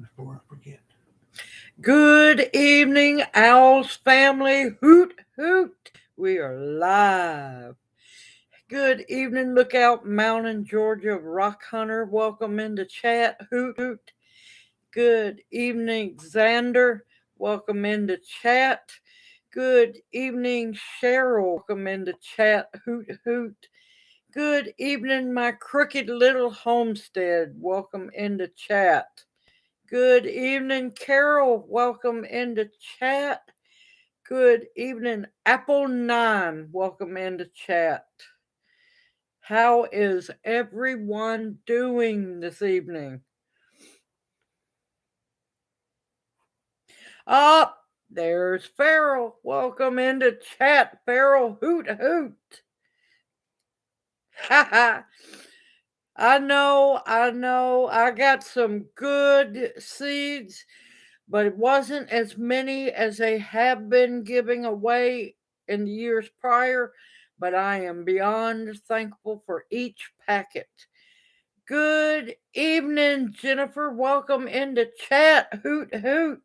before I forget. Good evening, Owls family. Hoot, hoot. We are live. Good evening, Lookout Mountain, Georgia, Rock Hunter. Welcome into chat. Hoot, hoot. Good evening, Xander. Welcome into chat. Good evening, Cheryl. Welcome into chat. Hoot, hoot. Good evening, my crooked little homestead. Welcome into chat. Good evening, Carol. Welcome into chat. Good evening, Apple 9. Welcome into chat. How is everyone doing this evening? Up, there's Farrell. Welcome into chat, Farrell. Hoot hoot. Ha ha. I know. I got some good seeds, but it wasn't as many as they have been giving away in the years prior. But I am beyond thankful for each packet. Good evening, Jennifer. Welcome into chat. Hoot hoot.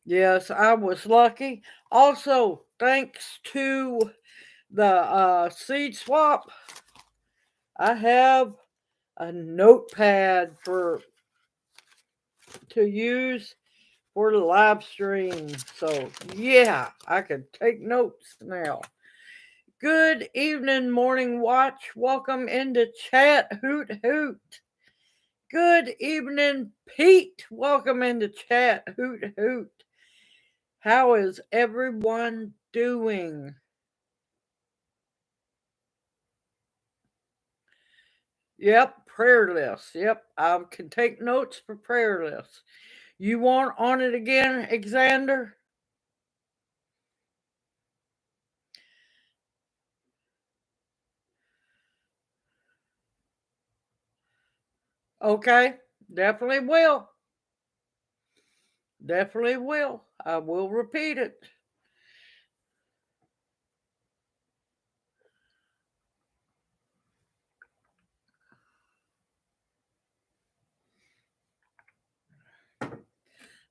Yes, I was lucky. Also, thanks to the seed swap, I have a notepad for to use for the live stream. So yeah, I can take notes now. Good evening, Morning Watch. Welcome into chat. Hoot hoot. Good evening, Pete. Welcome into chat. Hoot hoot. How is everyone doing? Yep, prayer list. Yep, I can take notes for prayer lists. You want on it again, Xander? Okay, definitely will. Definitely will. I will repeat it.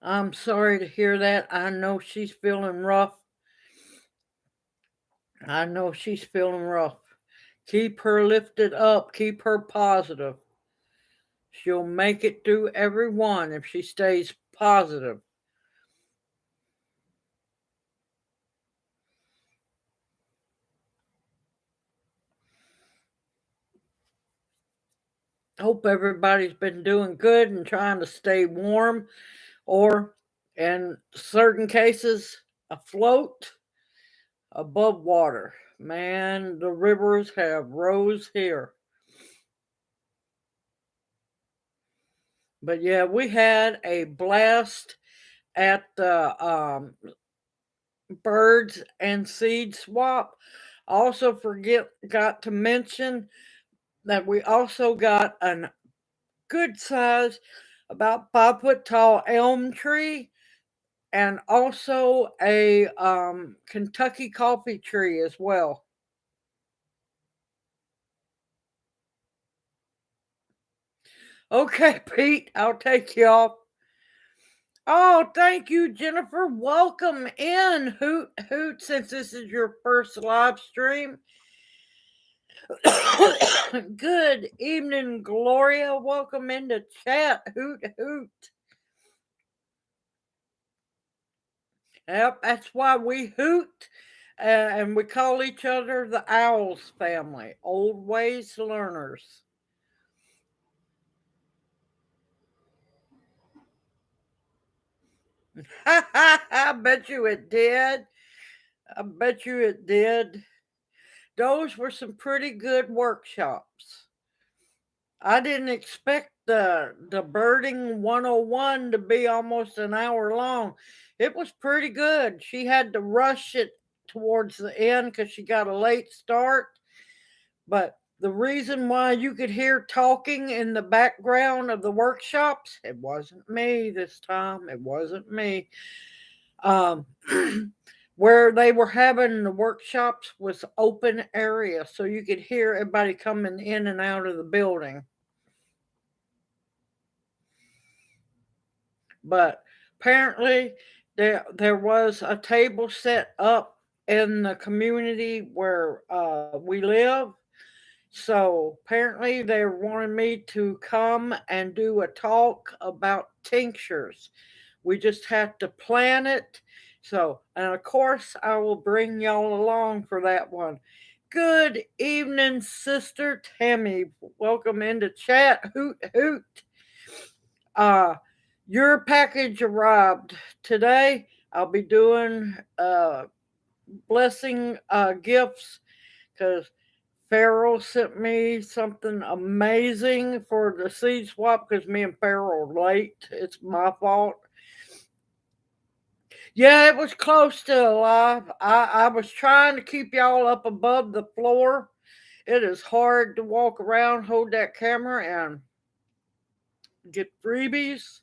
I'm sorry to hear that. I know she's feeling rough. I know she's feeling rough. Keep her lifted up. Keep her positive. She'll make it through every one if she stays positive. Hope everybody's been doing good and trying to stay warm or, in certain cases, afloat above water. Man, the rivers have rose here. But yeah, we had a blast at the birds and seed swap. Also, got to mention that we also got a good size, about 5 foot tall elm tree, and also a Kentucky coffee tree as well. Okay, Pete, I'll take you off. Oh, thank you, Jennifer. Welcome in, Hoot Hoot, since this is your first live stream. Good evening, Gloria. Welcome into chat. Hoot Hoot. Yep, that's why we hoot. And we call each other the Owls family, old ways learners. I bet you it did. I bet you it did. Those were some pretty good workshops. I didn't expect the birding 101 to be almost an hour long. It was pretty good. She had to rush it towards the end because she got a late start. But the reason why you could hear talking in the background of the workshops, it wasn't me this time. It wasn't me. Um, where they were having the workshops was open area, so you could hear everybody coming in and out of the building. But apparently there was a table set up in the community where we live. So apparently they wanted me to come and do a talk about tinctures. We just have to plan it. So, and of course, I will bring y'all along for that one. Good evening, Sister Tammy. Welcome into chat. Hoot, hoot. Uh, your package arrived today. I'll be doing blessing gifts because Farrell sent me something amazing for the seed swap because me and Farrell are late. It's my fault. Yeah, it was close to alive. I was trying to keep y'all up above the floor. It is hard to walk around, hold that camera, and get freebies.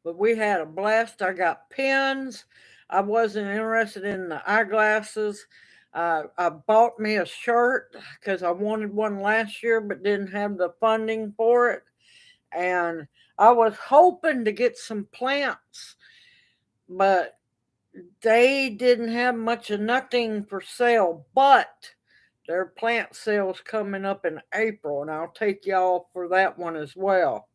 But we had a blast. I got pens. I wasn't interested in the eyeglasses. I bought me a shirt because I wanted one last year but didn't have the funding for it. And I was hoping to get some plants, but they didn't have much of nothing for sale. But their plant sale's coming up in April, and I'll take y'all for that one as well.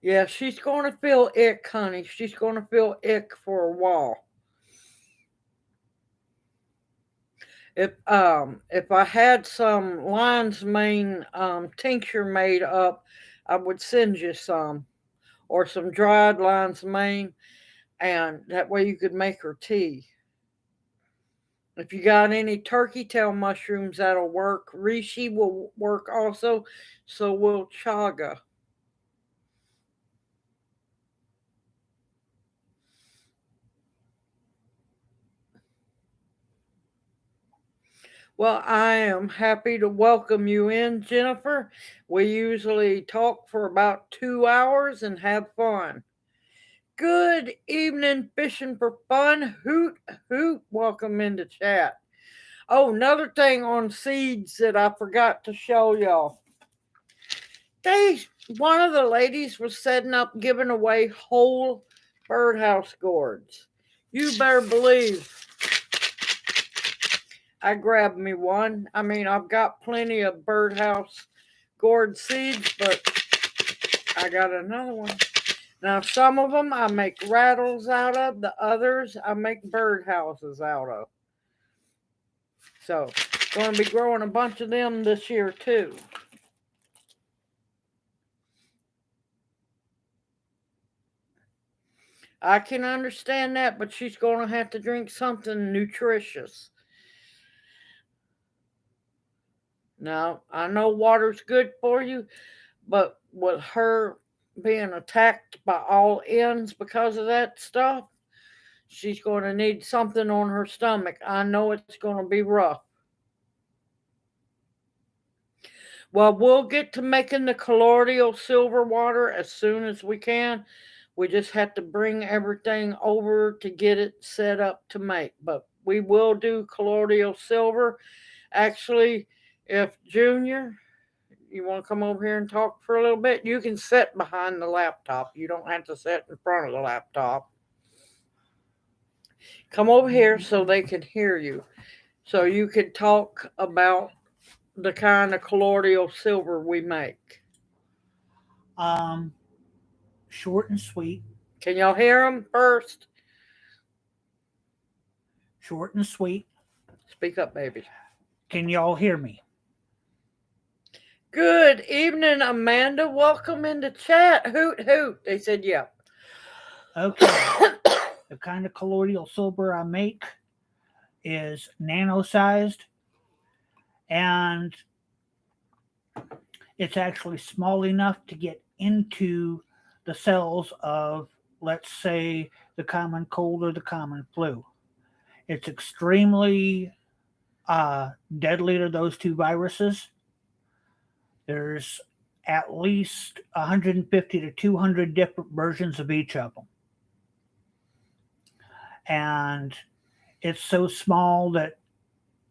Yeah, she's going to feel ick, honey. She's going to feel ick for a while. If I had some lion's mane tincture made up, I would send you some, or some dried lion's mane, and that way you could make her tea. If you got any turkey tail mushrooms, that'll work. Reishi will work also. So will chaga. Well, I am happy to welcome you in, Jennifer. We usually talk for about 2 hours and have fun. Good evening, fishing for fun. Hoot, hoot. Welcome into chat. Oh, another thing on seeds that I forgot to show y'all. One of the ladies was setting up giving away whole birdhouse gourds. You better believe I grabbed me one. I mean, I've got plenty of birdhouse gourd seeds, but I got another one. Now, some of them I make rattles out of, the others I make birdhouses out of. So, going to be growing a bunch of them this year too. I can understand that, but she's going to have to drink something nutritious. Now, I know water's good for you, but with her being attacked by all ends because of that stuff, she's going to need something on her stomach. I know it's going to be rough. Well, we'll get to making the colloidal silver water as soon as we can. We just have to bring everything over to get it set up to make. But we will do colloidal silver. Actually, if Junior, you want to come over here and talk for a little bit, you can sit behind the laptop. You don't have to sit in front of the laptop. Come over here so they can hear you. So you can talk about the kind of colloidal silver we make. Short and sweet. Can y'all hear them first? Short and sweet. Speak up, baby. Can y'all hear me? Good evening, Amanda. Welcome into chat. Hoot, hoot. They said, yeah. Okay. The kind of colloidal silver I make is nano-sized, and it's actually small enough to get into the cells of, let's say, the common cold or the common flu. It's extremely deadly to those two viruses. There's at least 150 to 200 different versions of each of them. and it's so small that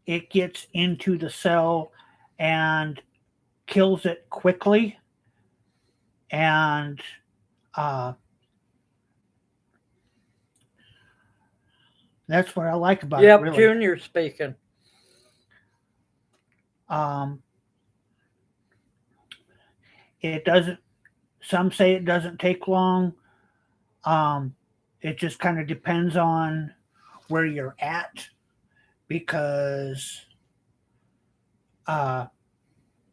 it gets into the cell and kills it quickly. And uh, that's what I like about it, Yep, really. Junior speaking. Um, it doesn't, some say it doesn't take long. Um, it just kind of depends on where you're at because uh,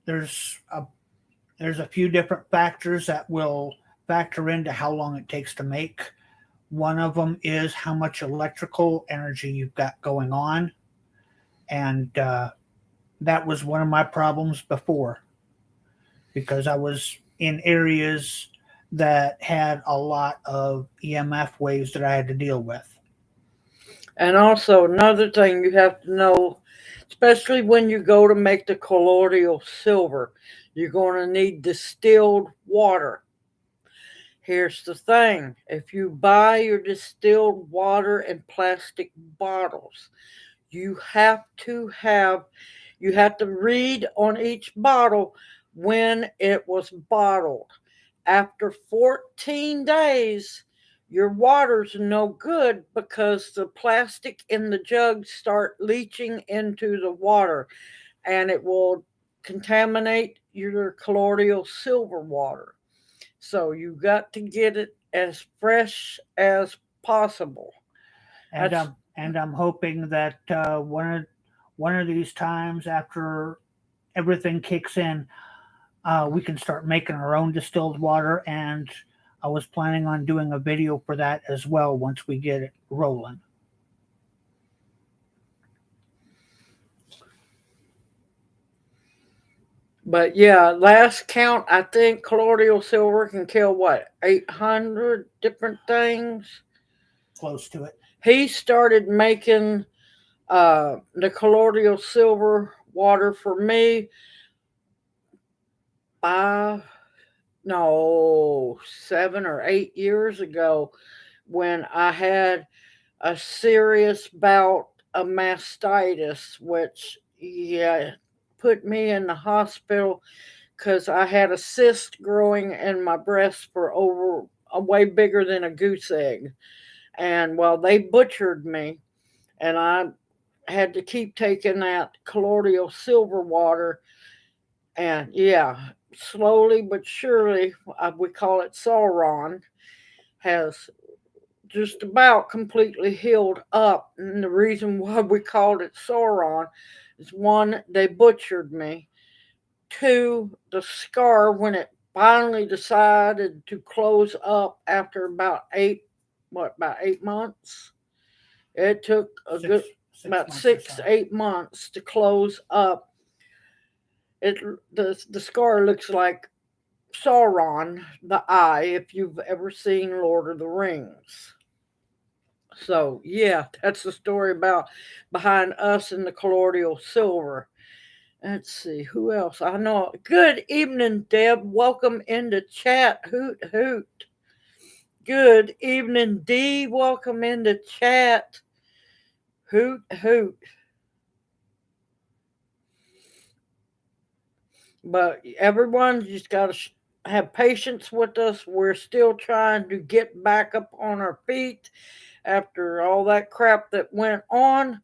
there's a there's a few different factors that will factor into how long it takes to make. One of them is how much electrical energy you've got going on, and that was one of my problems before because I was in areas that had a lot of EMF waves that I had to deal with. And also, another thing you have to know, especially when you go to make the colloidal silver, you're going to need distilled water. Here's the thing, if you buy your distilled water in plastic bottles, you have to have you have to read on each bottle when it was bottled. After 14 days, your water's no good because the plastic in the jugs start leaching into the water and it will contaminate your colloidal silver water. So you got to get it as fresh as possible. And That's I'm hoping that one of these times after everything kicks in, we can start making our own distilled water. And I was planning on doing a video for that as well once we get it rolling. But yeah, last count, I think colloidal silver can kill what, 800 different things. Close to it. He started making the colloidal silver water for me 5, no, 7 or 8 years ago when I had a serious bout of mastitis, which, yeah, put me in the hospital because I had a cyst growing in my breast for over a way bigger than a goose egg. And well, they butchered me, and I had to keep taking that colloidal silver water. And yeah, slowly but surely, we call it Sauron, has just about completely healed up. And the reason why we called it Sauron is one, they butchered me. Two, the scar, when it finally decided to close up after about 8 months. It took a good Six about months or six, so. 8 months to close up. It the scar looks like Sauron, the eye, if you've ever seen Lord of the Rings. So yeah, that's the story about behind us and the colloidal silver. Let's see who else I know. Good evening, Deb. Welcome into chat. Hoot hoot. Good evening, Dee. Welcome into chat. Hoot hoot. But everyone just got to have patience with us. We're still trying to get back up on our feet after all that crap that went on.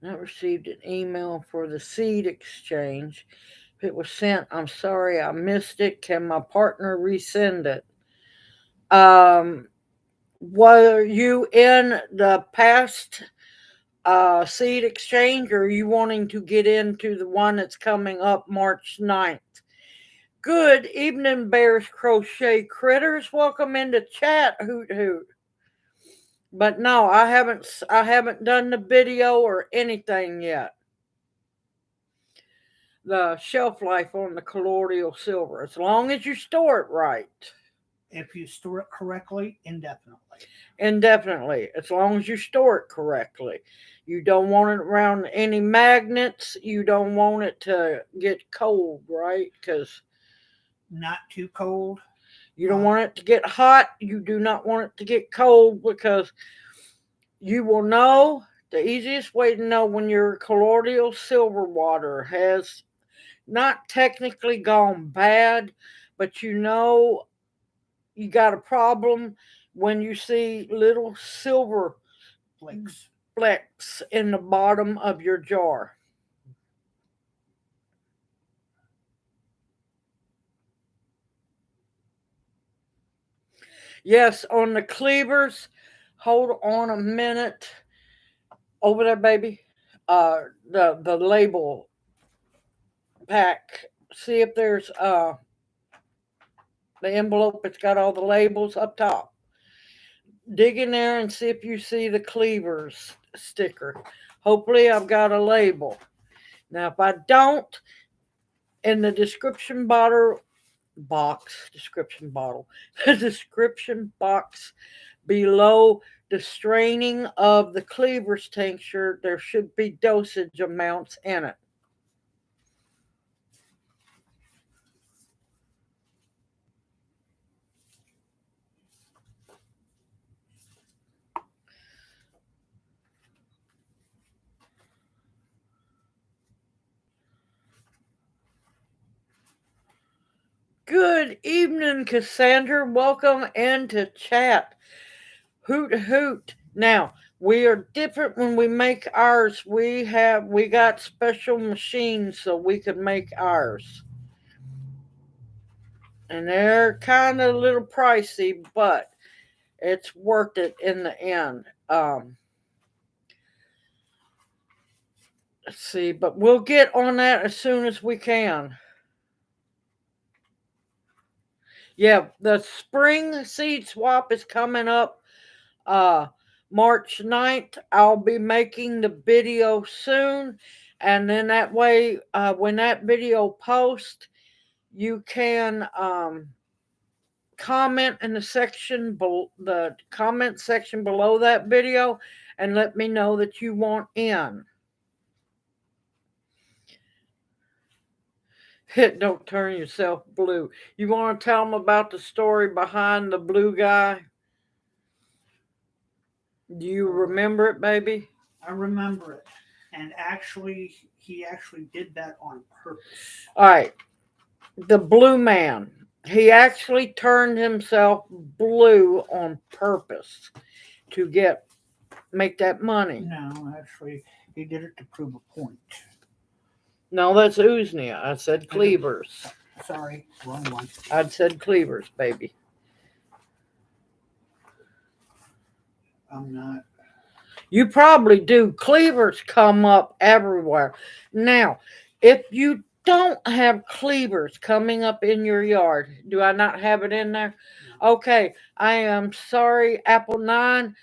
I received an email for the seed exchange. If it was sent, I'm sorry I missed it. Can my partner resend it? Um, were you in the past seed exchange, or are you wanting to get into the one that's coming up March 9th? Good evening, Bears Crochet Critters. Welcome into chat. Hoot hoot. But no, I haven't done the video or anything yet. The shelf life on the colloidal silver, as long as you store it right. If you store it correctly, indefinitely. Indefinitely, as long as you store it correctly. You don't want it around any magnets. You don't want it to get cold, right? Because Not too cold. you don't want it to get hot. You do not want it to get cold, because you will know the easiest way to know when your colloidal silver water has not technically gone bad, but you know you got a problem when you see little silver Flakes. flecks in the bottom of your jar. Yes, on the cleavers, hold on a minute. Over there, baby. The label pack. See if there's the envelope. It's got all the labels up top. Dig in there and see if you see the cleavers sticker. Hopefully, I've got a label. Now, if I don't, in the description the description box below the straining of the cleavers tincture, there should be dosage amounts in it. Good evening, Cassandra. Welcome into chat. Hoot hoot. Now, we are different when we make ours. We got special machines so we can make ours. And they're kind of a little pricey, but it's worth it in the end. Let's see, but we'll get on that as soon as we can. Yeah, the spring seed swap is coming up March 9th. I'll be making the video soon, and then that way when that video posts, you can comment in the comment section below that video and let me know that you want in. Don't turn yourself blue. You want to tell them about the story behind the blue guy? Do you remember it, baby? I remember it. And actually, he actually did that on purpose. All right. The blue man. He actually turned himself blue on purpose to make that money. No, actually, he did it to prove a point. No, that's Usnia. I said cleavers. Sorry, wrong one. I said cleavers, baby. I'm not. You probably do. Cleavers come up everywhere. Now, if you don't have cleavers coming up in your yard, do I not have it in there? No. Okay, I am sorry, Apple 9.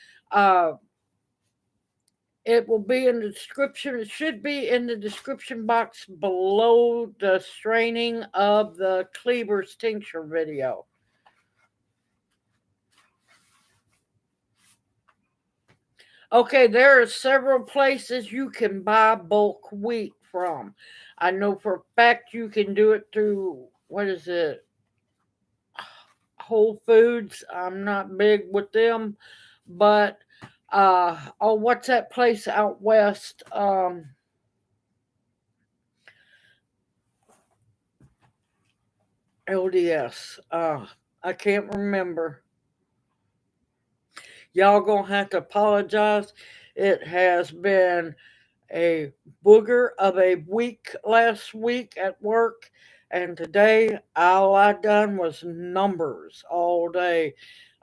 It will be in the description. It should be in the description box below the straining of the cleavers tincture video. Okay, there are several places you can buy bulk wheat from. I know for a fact you can do it through, what is it? Whole Foods. I'm not big with them, but what's that place out west? LDS. I can't remember. Y'all gonna have to apologize. It has been a booger of a week last week at work, and today all I done was numbers all day.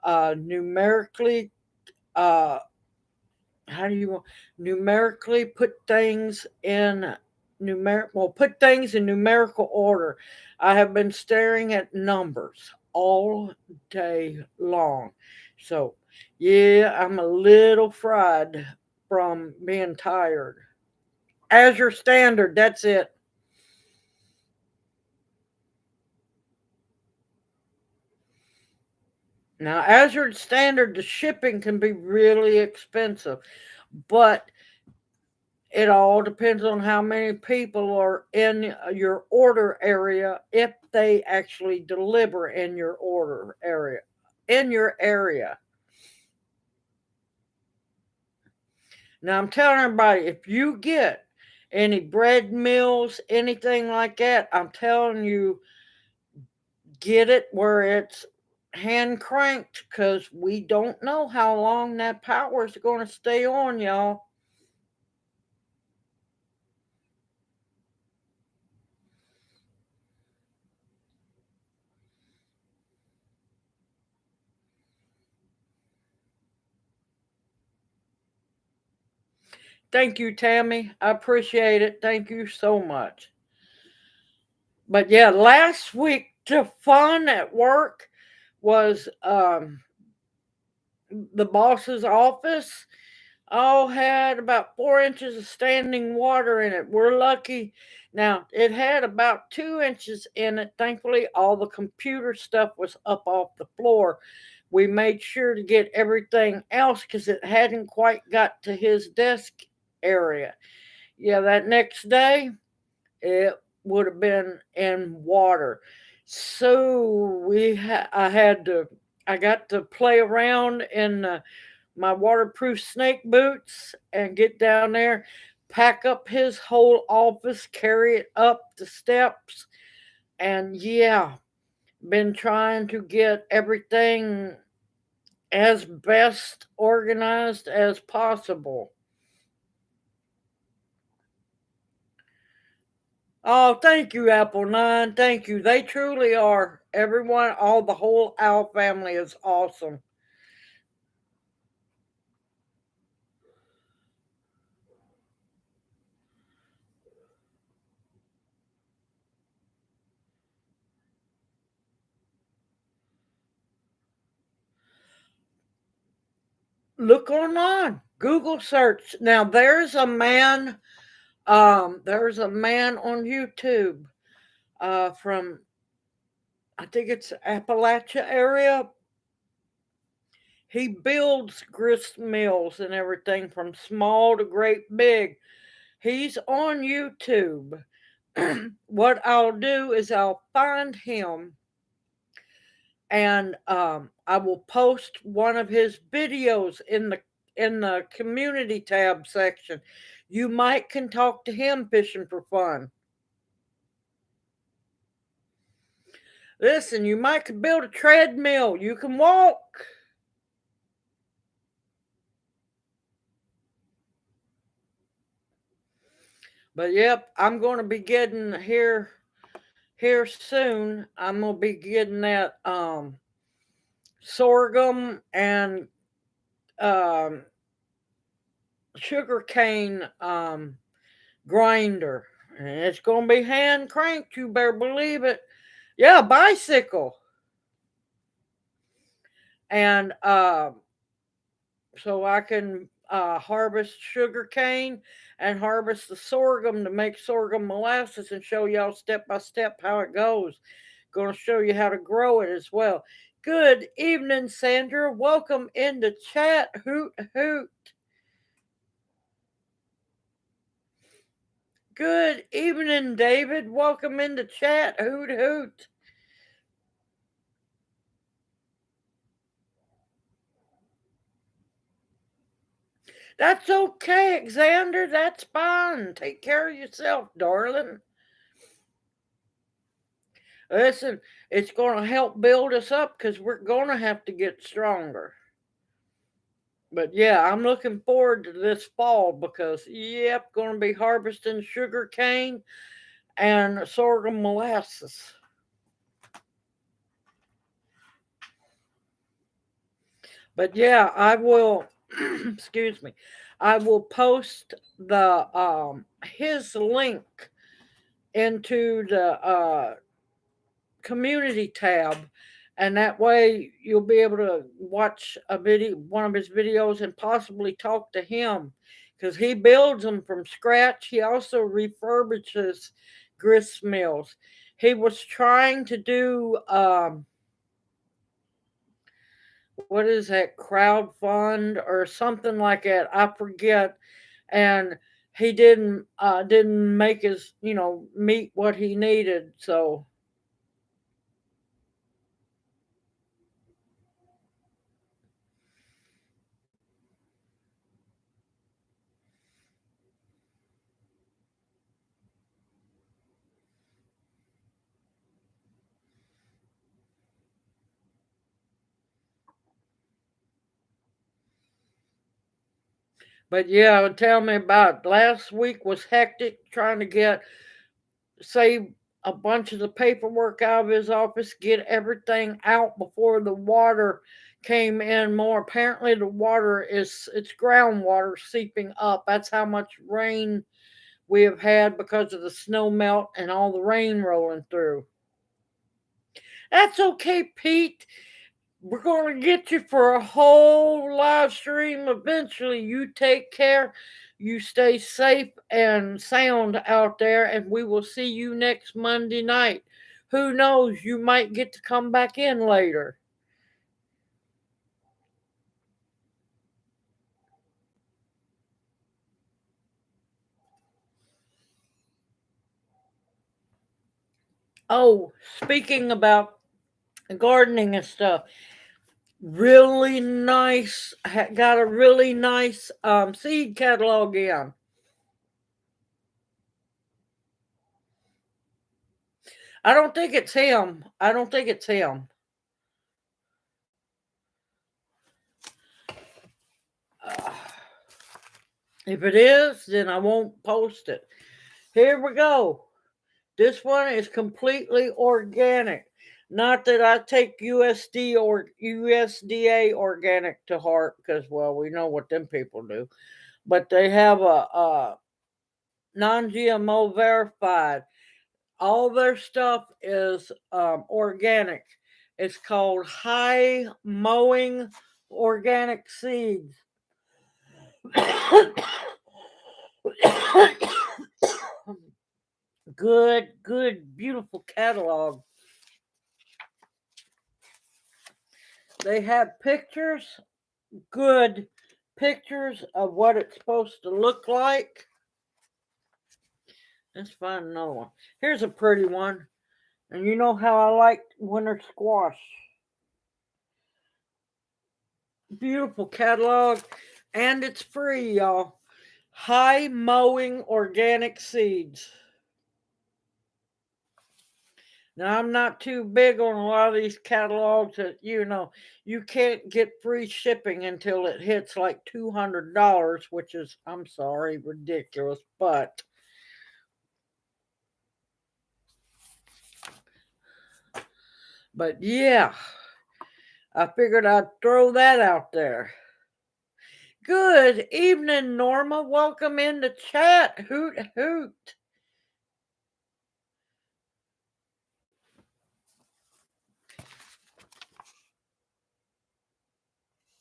Numerically, how do you numerically put things in put things in numerical order. I have been staring at numbers all day long. So yeah, I'm a little fried from being tired. Azure Standard, that's it. Now, Azure Standard, the shipping can be really expensive, but it all depends on how many people are in your order area if they actually deliver in your order area. In your area. Now, I'm telling everybody, if you get any bread mills, anything like that, I'm telling you, get it where it's hand cranked, because we don't know how long that power is going to stay on, y'all. Thank you, Tammy. I appreciate it. Thank you so much. But yeah, last week the fun at work was the boss's office all had about 4 inches of standing water in it. We're lucky. Now, it had about 2 inches in it. Thankfully, all the computer stuff was up off the floor. We made sure to get everything else because it hadn't quite got to his desk area. Yeah, that next day, it would have been in water. So I got to play around in my waterproof snake boots and get down there, pack up his whole office, carry it up the steps, and yeah, been trying to get everything as best organized as possible. Oh, thank you, Apple 9. Thank you. They truly are. Everyone, all the whole Owl family is awesome. Look online. Google search. Now there's a man on YouTube from, I think it's Appalachia area. He builds grist mills and everything from small to great big. He's on YouTube. What I'll do is I'll find him, and I will post one of his videos in the community tab section. You might can talk to him fishing for fun. Listen, you might could build a treadmill. You can walk. But yep, I'm going to be getting here soon. I'm going to be getting that sorghum and um, sugar cane grinder. And it's going to be hand cranked. You better believe it. Yeah, bicycle. And so I can harvest sugar cane and harvest the sorghum to make sorghum molasses and show y'all step by step how it goes. Going to show you how to grow it as well. Good evening, Sandra. Welcome into chat. Hoot hoot. Good evening, David. Welcome into chat. Hoot hoot. That's okay, Xander. That's fine. Take care of yourself, darling. Listen, it's going to help build us up because we're going to have to get stronger. But yeah, I'm looking forward to this fall because, yep, going to be harvesting sugar cane and sorghum molasses. But yeah, I will, excuse me, I will post the his link into the community tab, and that way you'll be able to watch one of his videos, and possibly talk to him because he builds them from scratch. He also refurbishes grist mills. He was trying to do what is that, crowd fund or something like that. I forget. And he didn't make his, meet what he needed. So, but yeah, tell me about it. Last week was hectic trying to save a bunch of the paperwork out of his office, get everything out before the water came in more. Apparently the water it's groundwater seeping up. That's how much rain we have had because of the snow melt and all the rain rolling through. That's okay, Pete. We're going to get you for a whole live stream eventually. You take care. You stay safe and sound out there, and we will see you next Monday night. Who knows? You might get to come back in later. Oh, speaking about gardening and stuff, really nice. Got a really nice seed catalog in. I don't think it's him. I don't think it's him. Uh, if it is, then I won't post it. Here we go. This one is completely organic. Not that I take USD or USDA organic to heart, because well, we know what them people do. But they have a non-GMO verified. All their stuff is organic. It's called High Mowing Organic Seeds. Good, beautiful catalog. They have pictures, good pictures of what it's supposed to look like. Let's find another one. Here's a pretty one. And you know how I like winter squash. Beautiful catalog. And it's free, y'all. High Mowing Organic Seeds. Now, I'm not too big on a lot of these catalogs that, you can't get free shipping until it hits like $200, which is, I'm sorry, ridiculous. But yeah, I figured I'd throw that out there. Good evening, Norma. Welcome in the chat. Hoot, hoot.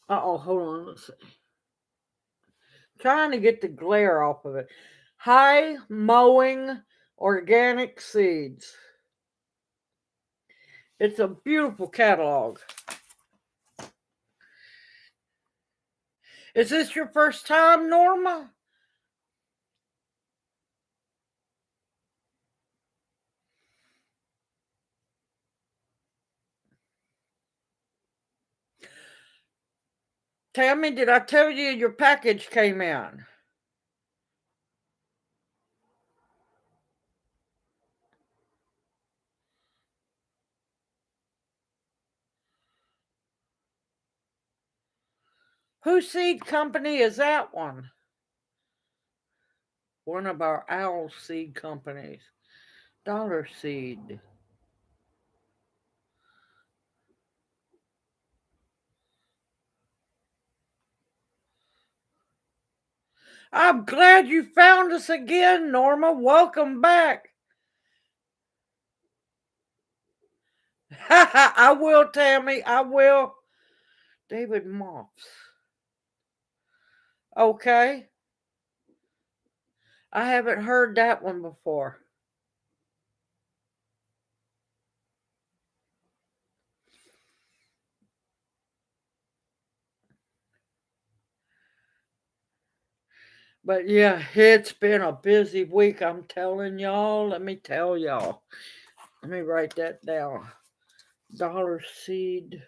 Uh-oh, hold on. Let's see. Trying to get the glare off of it. High Mowing Organic Seeds. It's a beautiful catalog. Is this your first time, Norma? Tammy, did I tell you your package came in? Whose seed company is that one? One of our OWLS seed companies. Dollar Seed. I'm glad you found us again, Norma. Welcome back. I will, Tammy. I will. David Moffs. Okay. I haven't heard that one before. But yeah, it's been a busy week. I'm telling y'all. Let me tell y'all. Let me write that down. Dollar Seed.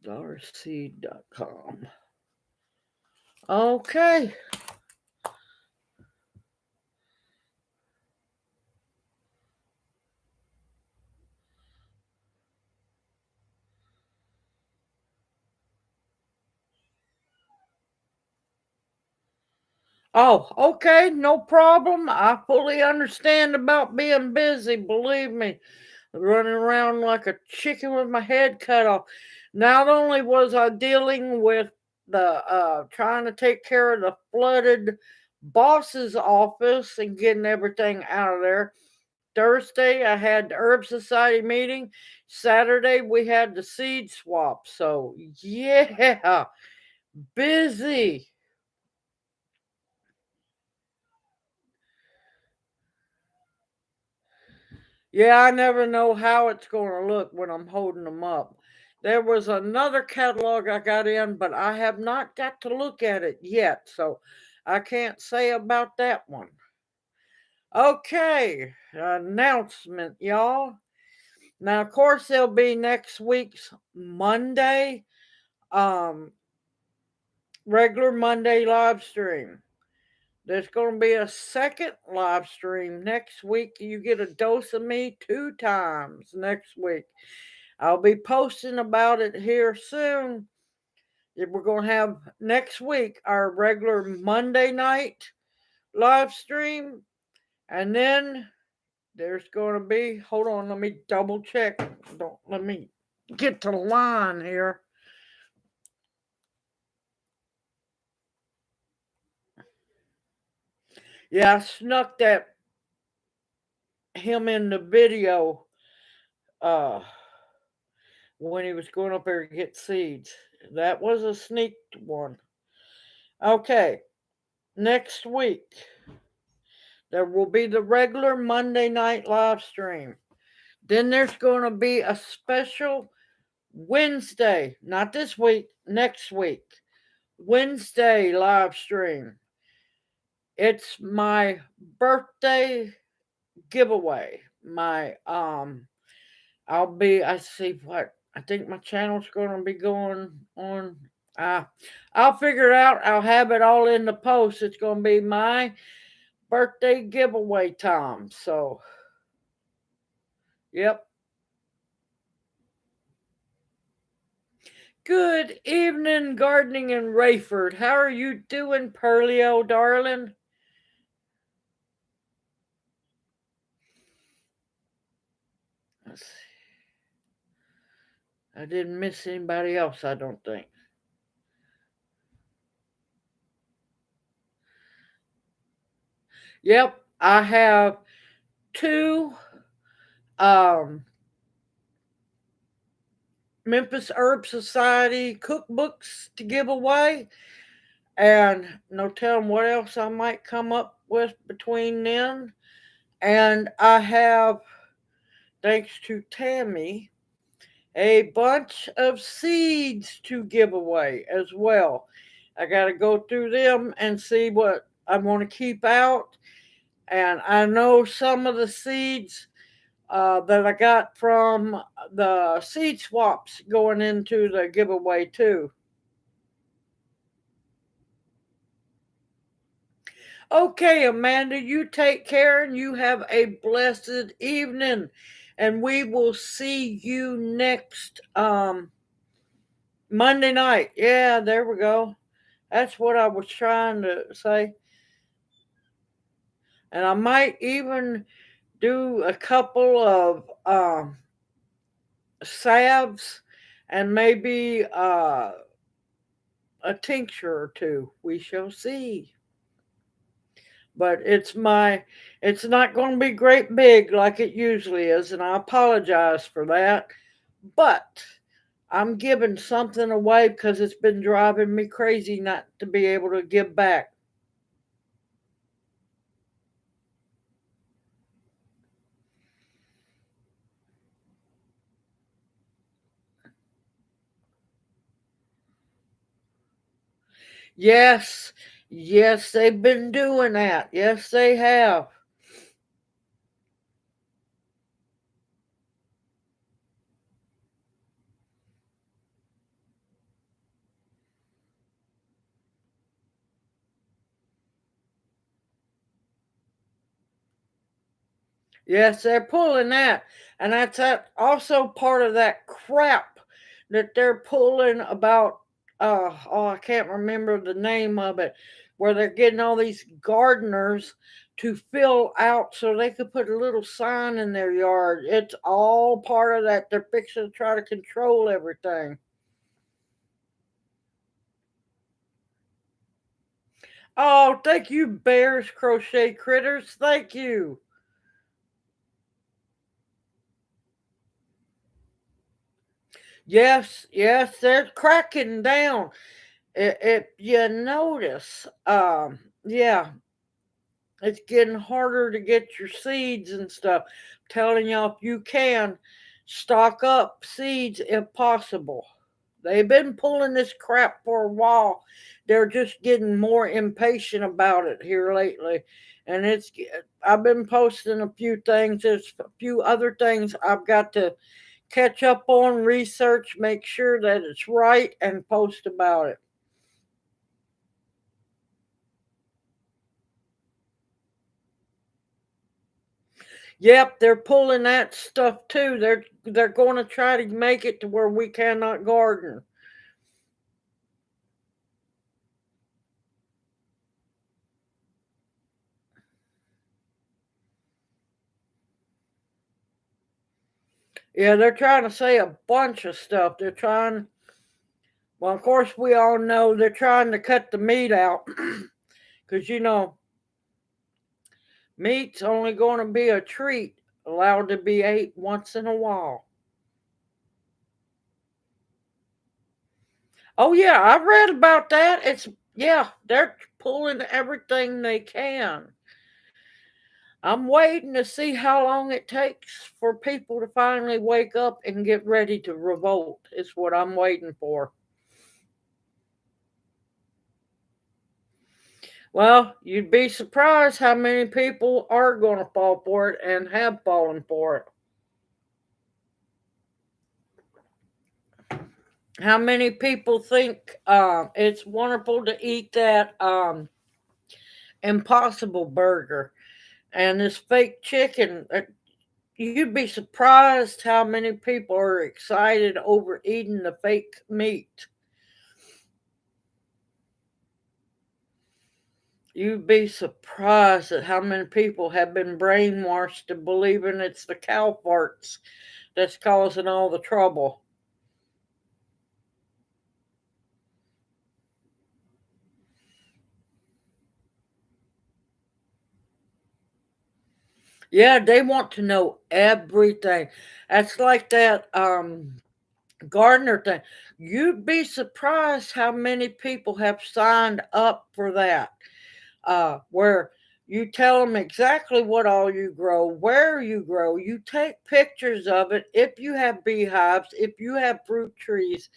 DollarSeed.com. Okay. Oh, okay, no problem. I fully understand about being busy. Believe me, running around like a chicken with my head cut off. Not only was I dealing with the trying to take care of the flooded boss's office and getting everything out of there. Thursday, I had the Herb Society meeting. Saturday, we had the seed swap. So, yeah, busy. Yeah, I never know how it's going to look when I'm holding them up. There was another catalog I got in, but I have not got to look at it yet. So, I can't say about that one. Okay, announcement, y'all. Now, of course, there'll be next week's Monday. Regular Monday live stream. There's going to be a second live stream next week. You get a dose of me 2 times next week. I'll be posting about it here soon. We're going to have next week our regular Monday night live stream. And then there's going to be, hold on, let me double check. Don't let me get to the line here. Yeah, I snuck that him in the video uh when he was going up there to get seeds. That was a sneak one. Okay, next week there will be the regular Monday night live stream. Then there's going to be a special Wednesday, not this week, next week. Wednesday live stream. It's my birthday giveaway. I see what I think my channel's going to be going on. I'll figure it out. I'll have it all in the post. It's going to be my birthday giveaway time. So, yep. Good evening, gardening in Rayford. How are you doing, Pearlio, darling? Let's see. I didn't miss anybody else, I don't think. Yep, I have two Memphis Herb Society cookbooks to give away, and no telling what else I might come up with between then. And I have, thanks to Tammy, a bunch of seeds to give away as well. I got to go through them and see what I want to keep out. And I know some of the seeds that I got from the seed swaps going into the giveaway too. Okay, Amanda, you take care and you have a blessed evening. And we will see you next Monday night. Yeah, there we go. That's what I was trying to say. And I might even do a couple of salves and maybe a tincture or two. We shall see. But it's not going to be great big like it usually is, and I apologize for that. But I'm giving something away because it's been driving me crazy not to be able to give back. Yes, yes, they've been doing that. Yes, they have. Yes, they're pulling that. And that's also part of that crap that they're pulling about. Oh, I can't remember the name of it, where they're getting all these gardeners to fill out so they could put a little sign in their yard. It's all part of that. They're fixing to try to control everything. Oh, thank you, Bears Crochet Critters. Thank you. Yes, yes, they're cracking down. If you notice, yeah, it's getting harder to get your seeds and stuff. Telling y'all if you can, stock up seeds if possible. They've been pulling this crap for a while. They're just getting more impatient about it here lately. And I've been posting a few things. There's a few other things I've got to catch up on, research, make sure that it's right, and post about it. Yep, they're pulling that stuff too. They're going to try to make it to where we cannot garden. Yeah, they're trying to say a bunch of stuff. They're trying. Well, of course, we all know they're trying to cut the meat out because meat's only going to be a treat, allowed to be ate once in a while. Oh yeah, I read about that. Yeah, they're pulling everything they can. I'm waiting to see how long it takes for people to finally wake up and get ready to revolt. Is what I'm waiting for. Well, you'd be surprised how many people are going to fall for it and have fallen for it. How many people think it's wonderful to eat that Impossible Burger and this fake chicken? You'd be surprised how many people are excited over eating the fake meat. You'd be surprised at how many people have been brainwashed to believing it's the cow farts that's causing all the trouble. Yeah, they want to know everything. That's like that gardener thing. You'd be surprised how many people have signed up for that. Where you tell them exactly what all you grow, where you grow, you take pictures of it. If you have beehives, if you have fruit trees,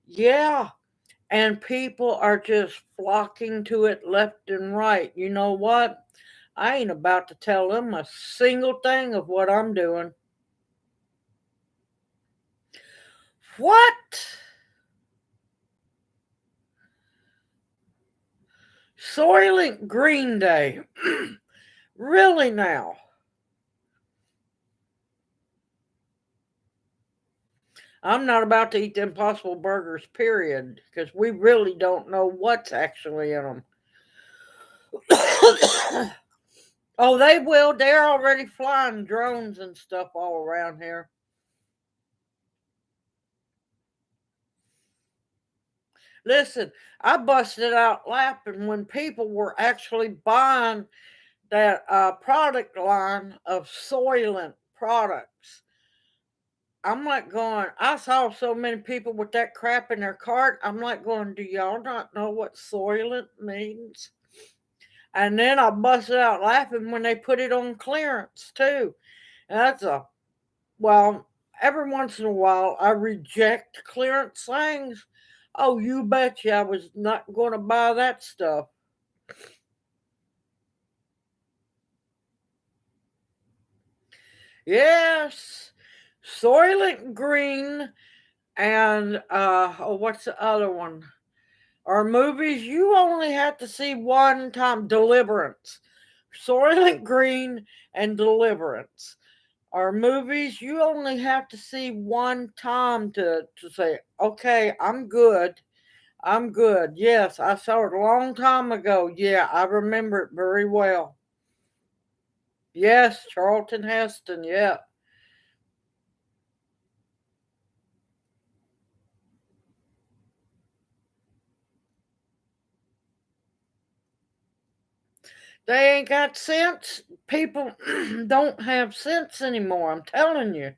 yeah. And people are just flocking to it left and right. You know what? I ain't about to tell them a single thing of what I'm doing. What? Soylent Green Day. Really now? I'm not about to eat the Impossible Burgers, period, because we really don't know what's actually in them. Oh, they will. They're already flying drones and stuff all around here. Listen, I busted out laughing when people were actually buying that product line of Soylent products. I'm like going, I saw so many people with that crap in their cart. I'm like going, do y'all not know what Soylent means? And then I busted out laughing when they put it on clearance too. And well, every once in a while I reject clearance things. Oh, you betcha I was not going to buy that stuff. Yes, Soylent Green and what's the other one? Are movies you only have to see one time. Deliverance, Soylent Green, and Deliverance are movies you only have to see one time to say, okay, I'm good. I'm good. Yes, I saw it a long time ago. Yeah, I remember it very well. Yes, Charlton Heston. Yeah. They ain't got sense. People don't have sense anymore. I'm telling you.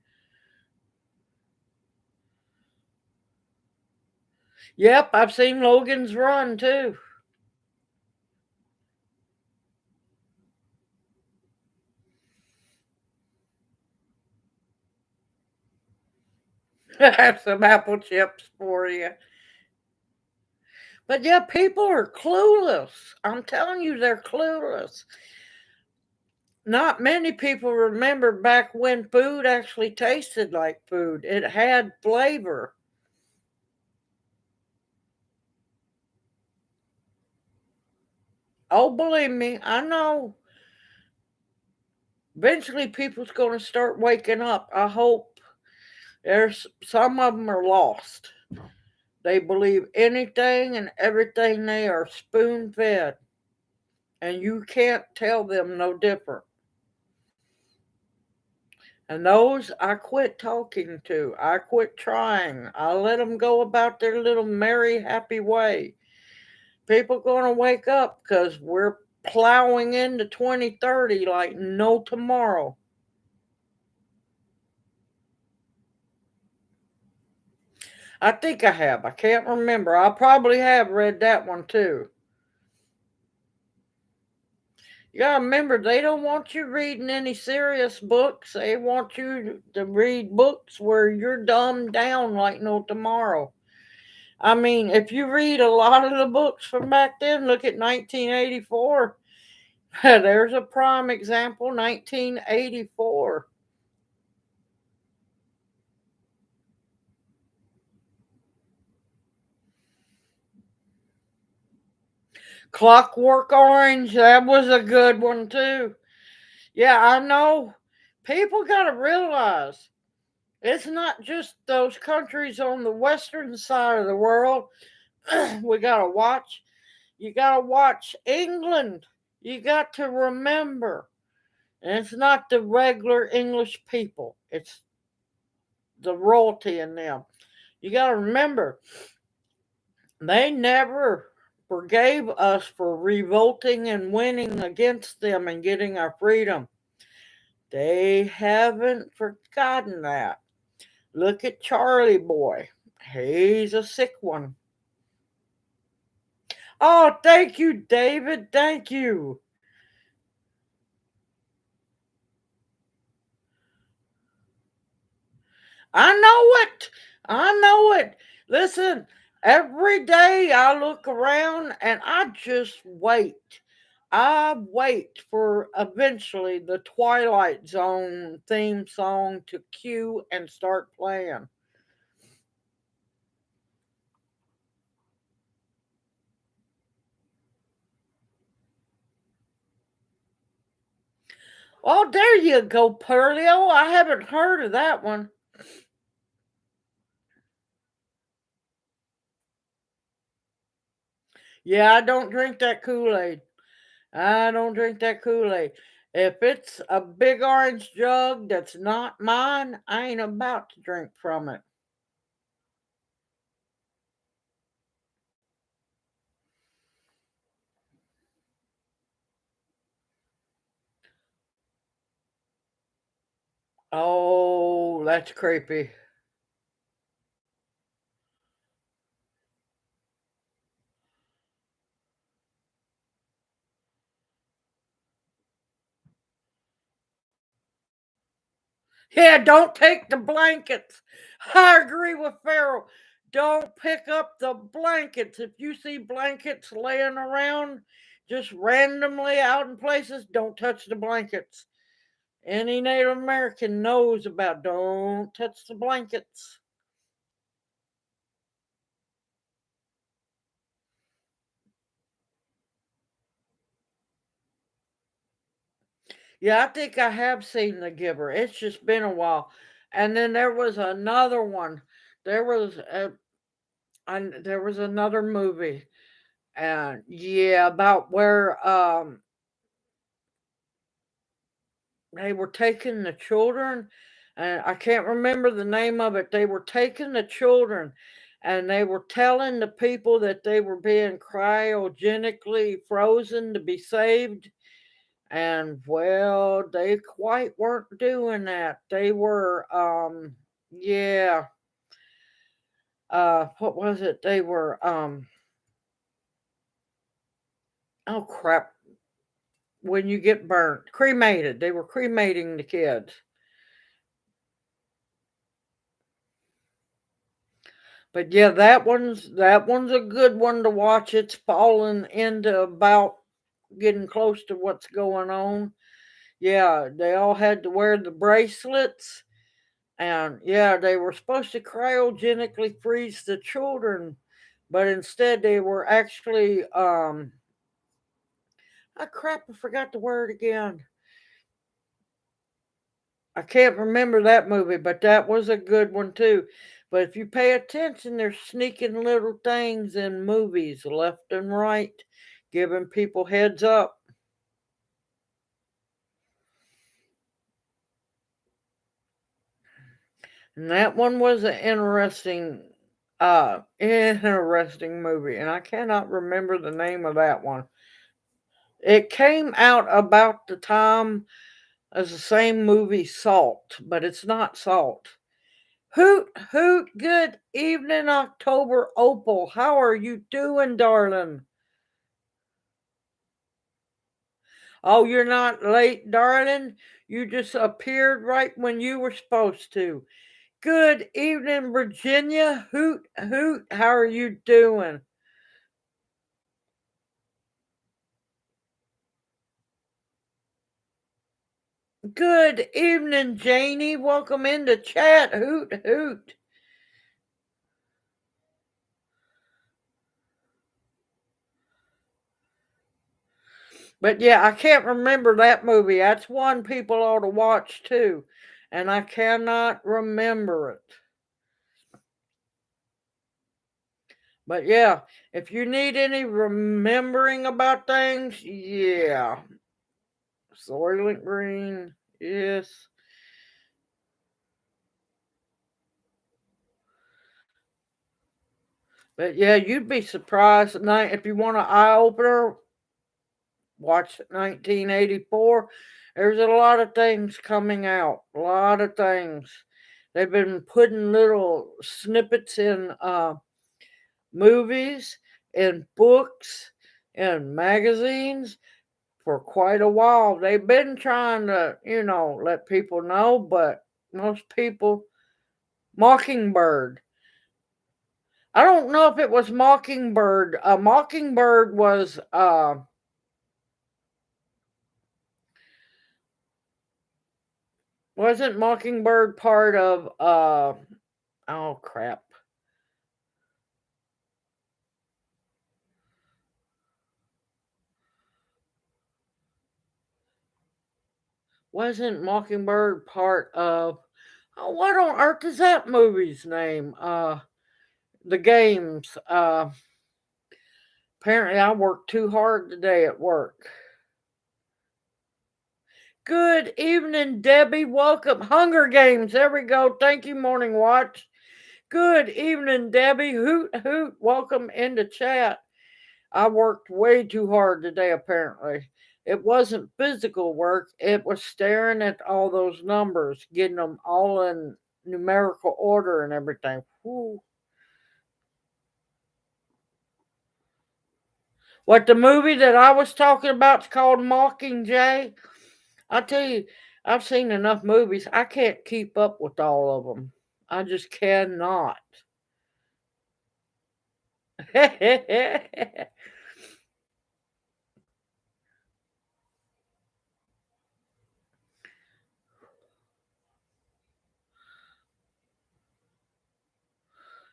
Yep, I've seen Logan's Run too. Have some apple chips for you. But yeah, people are clueless. I'm telling you, they're clueless. Not many people remember back when food actually tasted like food, it had flavor. Oh, believe me, I know. Eventually, people's going to start waking up. I hope. There's some of them are lost. They believe anything and everything. They are spoon fed, and you can't tell them no different. And those I quit talking to. I quit trying. I let them go about their little merry, happy way. People going to wake up because we're plowing into 2030 like no tomorrow. I think I have. I can't remember. I probably have read that one too. You gotta remember, they don't want you reading any serious books. They want you to read books where you're dumbed down like no tomorrow. I mean, if you read a lot of the books from back then, look at 1984. There's a prime example, 1984. Clockwork Orange, that was a good one too. Yeah, I know. People got to realize it's not just those countries on the western side of the world. We got to watch. You got to watch England. You got to remember. And it's not the regular English people, it's the royalty in them. You got to remember, they never forgave us for revolting and winning against them and getting our freedom. They haven't forgotten that. Look at Charlie Boy. He's a sick one. Oh, thank you, David. Thank you. I know it. I know it. Listen, every day I look around and I just wait. I wait for eventually the Twilight Zone theme song to cue and start playing. Oh, there you go, Pearlio. I haven't heard of that one. Yeah, I don't drink that Kool Aid. I don't drink that Kool Aid. If it's a big orange jug that's not mine, I ain't about to drink from it. Oh, that's creepy. Yeah, don't take the blankets. I agree with Farrell. Don't pick up the blankets. If you see blankets laying around just randomly out in places, don't touch the blankets. Any Native American knows about don't touch the blankets. Yeah, I think I have seen The Giver. It's just been a while. And then there was another one. There was there was another movie, and yeah, about where they were taking the children, and I can't remember the name of it. They were taking the children, and they were telling the people that they were being cryogenically frozen to be saved. And well, they quite weren't doing that. They were, yeah, what was it? They were, oh crap, when you get burnt, cremated. They were cremating the kids. But yeah, that one's a good one to watch. It's falling into about getting close to what's going on. Yeah, they all had to wear the bracelets, and yeah, they were supposed to cryogenically freeze the children, but instead they were actually crap, I forgot the word again. I can't remember that movie, but that was a good one too. But if you pay attention, they're sneaking little things in movies left and right, giving people heads up. And that one was an interesting movie, and I cannot remember the name of that one. It came out about the time as the same movie Salt, but it's not Salt. Hoot, hoot, good evening, October Opal. How are you doing, darling? Oh, you're not late, darling. You just appeared right when you were supposed to. Good evening, Virginia. Hoot, hoot. How are you doing? Good evening, Janie. Welcome into chat. Hoot, hoot. But yeah, I can't remember that movie. That's one people ought to watch too. And I cannot remember it. But yeah, if you need any remembering about things, yeah. Soylent Green, yes. But yeah, you'd be surprised tonight if you want an eye opener. Watch 1984. There's a lot of things coming out. A lot of things. They've been putting little snippets in movies, in books, in magazines for quite a while. They've been trying to, let people know, but most people, Mockingbird. I don't know if it was Mockingbird. Mockingbird wasn't Mockingbird part of oh crap. Wasn't Mockingbird part of what on earth is that movie's name? The games. Apparently I worked too hard today at work. Good evening, Debbie. Welcome. Hunger Games. There we go. Thank you, Morning Watch. Good evening, Debbie. Hoot, hoot. Welcome into chat. I worked way too hard today, apparently. It wasn't physical work, it was staring at all those numbers, getting them all in numerical order and everything. Whew. What the movie that I was talking about is called Mockingjay. I tell you, I've seen enough movies. I can't keep up with all of them. I just cannot.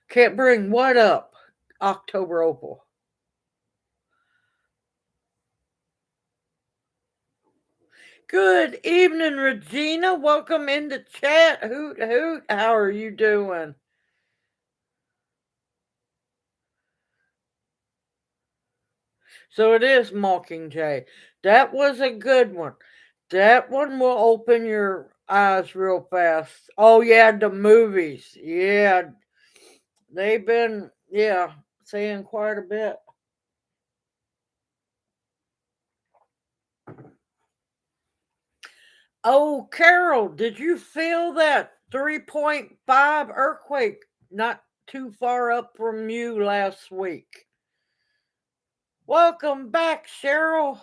Can't bring what up? October Opal. Good evening, Regina. Welcome into chat. Hoot hoot. How are you doing? So it is Mockingjay. That was a good one. That one will open your eyes real fast. Oh yeah, the movies. Yeah, they've been saying quite a bit. Oh, Carol, did you feel that 3.5 earthquake not too far up from you last week? Welcome back, Cheryl.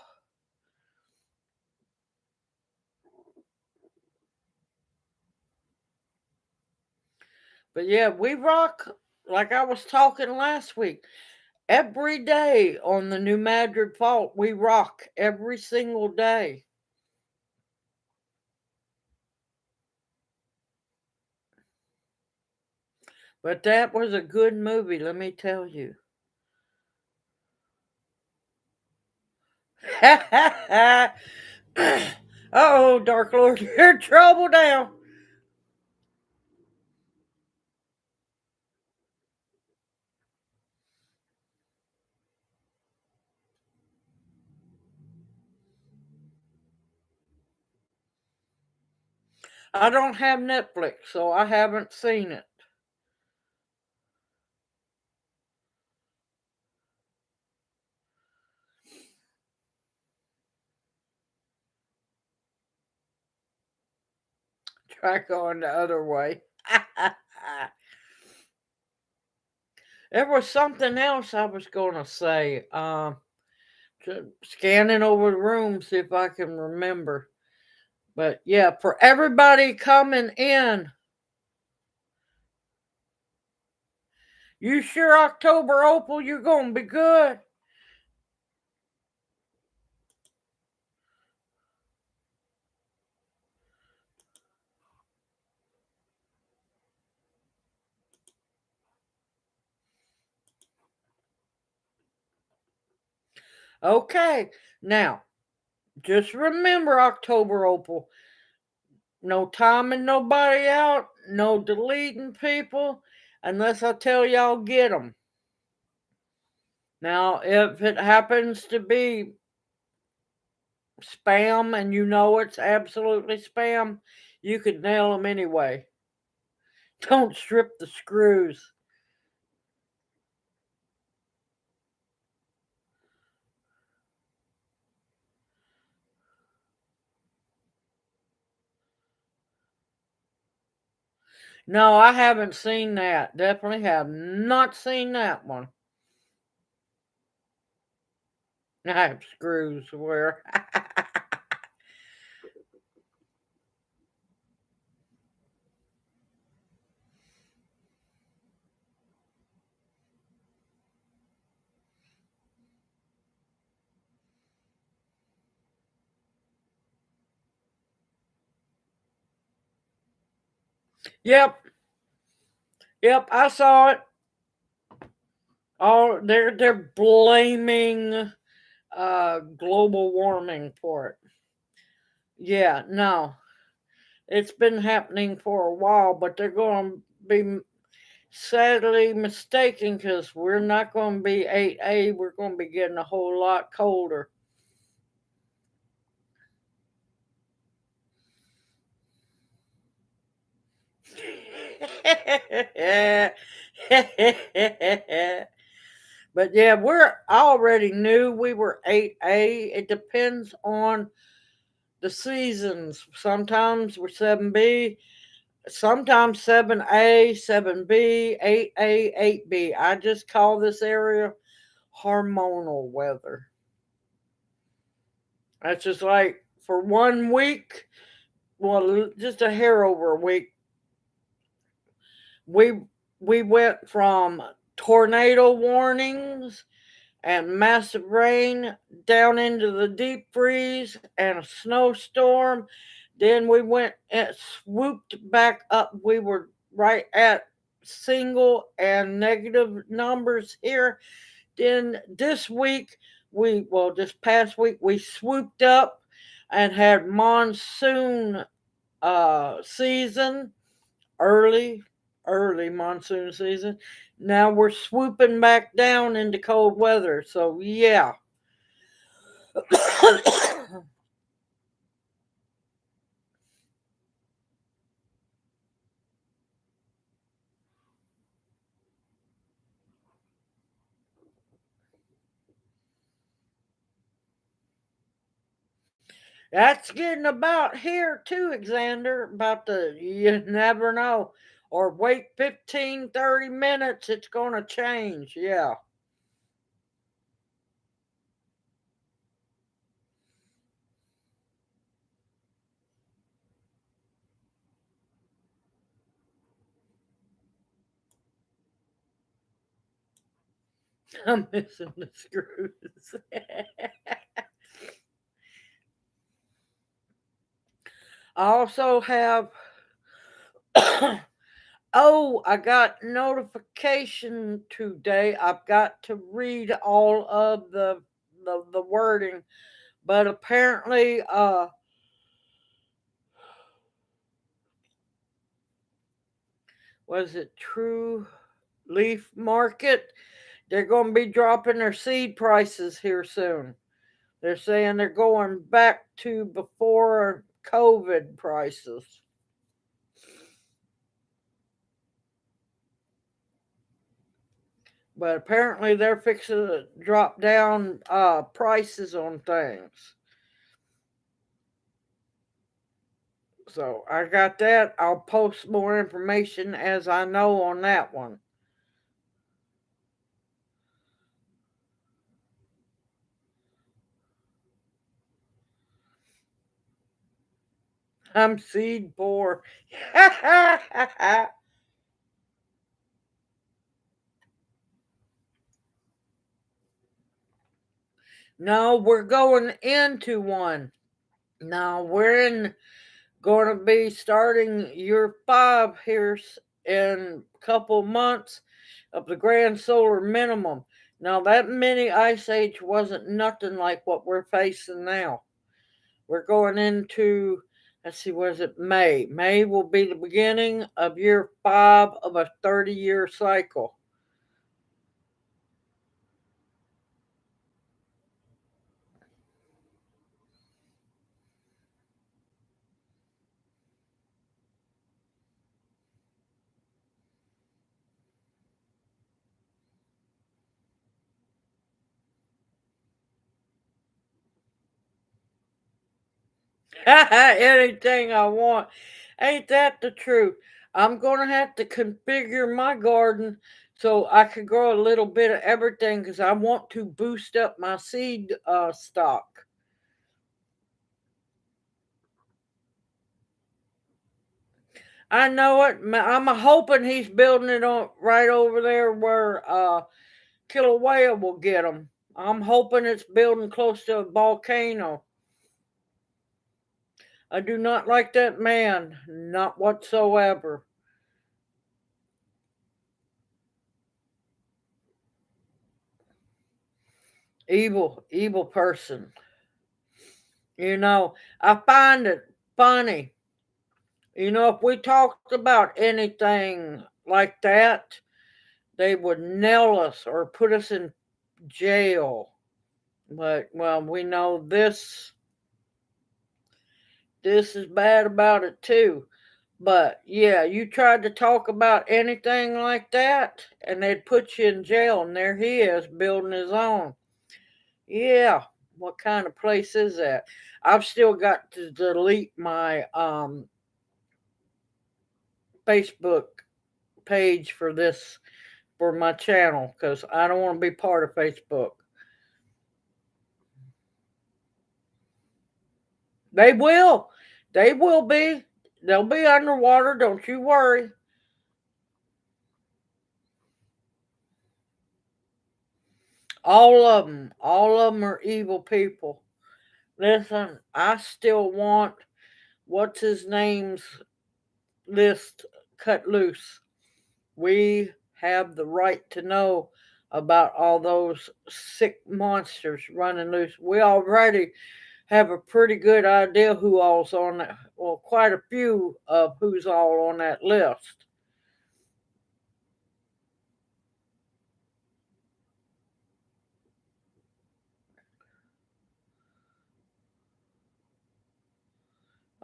But yeah, we rock like I was talking last week. Every day on the New Madrid Fault, we rock every single day. But that was a good movie, let me tell you. Uh-oh, Dark Lord, you're in trouble now. I don't have Netflix, so I haven't seen it. Try going the other way. There was something else I was going to say. Scanning over the room, see if I can remember. But yeah, for everybody coming in, you sure October Opal, you're going to be good? Okay, now just remember October Opal. No timing nobody out, no deleting people unless I tell y'all get them. Now, if it happens to be spam and you know it's absolutely spam, you could nail them anyway. Don't strip the screws. No, I haven't seen that. Definitely have not seen that one. I have screws where. Yep, yep, I saw it. Oh, they're blaming global warming for it. Yeah, no, it's been happening for a while, but they're going to be sadly mistaken because we're not going to be 8A. We're going to be getting a whole lot colder. But yeah, I already knew we were 8A. It depends on the seasons. Sometimes we're 7B, sometimes 7A, 7B, 8A, 8B. I just call this area hormonal weather. That's just like for 1 week, well, just a hair over a week, we we went from tornado warnings and massive rain down into the deep freeze and a snowstorm. Then we went and swooped back up. We were right at single and negative numbers here. Then this past week, we swooped up and had monsoon season, early, early monsoon season. Now we're swooping back down into cold weather. So, yeah. That's getting about here too, Alexander. About the, you never know. Or wait 15, 30 minutes, it's going to change. Yeah. I'm missing the screws. I also have, oh, I got notification today. I've got to read all of the wording, but apparently, was it True Leaf Market? They're going to be dropping their seed prices here soon. They're saying they're going back to before COVID prices. But apparently they're fixing to drop down prices on things. So I got that. I'll post more information as I know on that one. I'm seed poor. No, we're going into one. No, we're going to be starting year 5 here in a couple months of the grand solar minimum. Now, that mini ice age wasn't nothing like what we're facing now. We're going into, let's see, what is it? May. May will be the beginning of year 5 of a 30-year cycle. Anything I want. Ain't that the truth? I'm going to have to configure my garden so I can grow a little bit of everything because I want to boost up my seed stock. I know it. I'm hoping he's building it on right over there where Kilauea will get them. I'm hoping it's building close to a volcano. I do not like that man, not whatsoever. Evil, evil person. I find it funny. If we talked about anything like that, they would nail us or put us in jail. But, well, we know this is bad about it too. But yeah, you tried to talk about anything like that, and they'd put you in jail, and there he is building his own. Yeah, what kind of place is that? I've still got to delete my Facebook page for my channel because I don't want to be part of Facebook. They will. They will be. They'll be underwater, don't you worry. All of them are evil people. Listen, I still want what's his name's list cut loose. We have the right to know about all those sick monsters running loose. We already have a pretty good idea who all's on that. Well, quite a few of who's all on that list.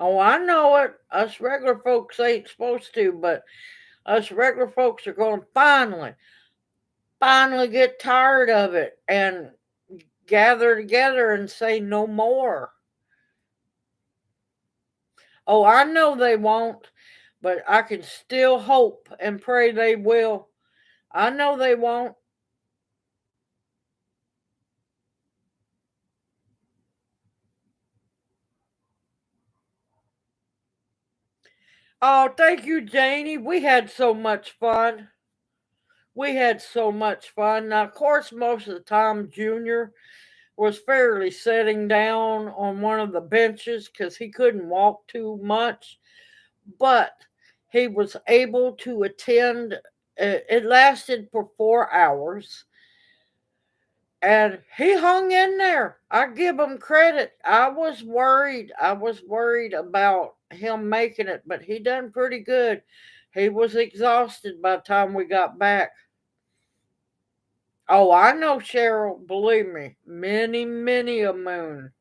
Oh, I know it. Us regular folks ain't supposed to, but us regular folks are going to finally get tired of it and gather together and say no more. Oh, I know they won't, but I can still hope and pray they will. I know they won't. Oh, thank you, Janie. We had so much fun. We had so much fun. Now, of course, most of the time, Junior was fairly sitting down on one of the benches because he couldn't walk too much, but he was able to attend. It lasted for 4 hours, and he hung in there. I give him credit. I was worried. I was worried about him making it, but he done pretty good. He was exhausted by the time we got back. Oh, I know, Cheryl. Believe me, many a moon.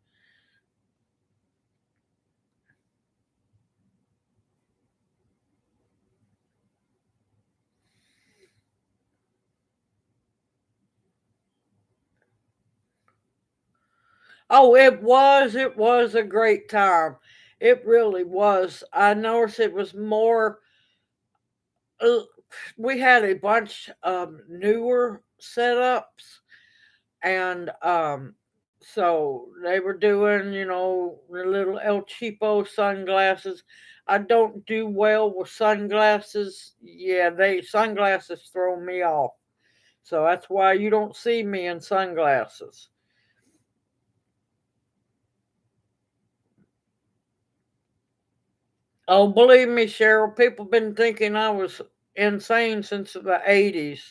Oh, it was a great time. It really was. I noticed it was more. Uh, we had a bunch of newer setups, and so they were doing, the little El Cheapo sunglasses. I don't do well with sunglasses. Yeah, they sunglasses throw me off. So that's why you don't see me in sunglasses. Oh, believe me, Cheryl, people been thinking I was insane since the 80s.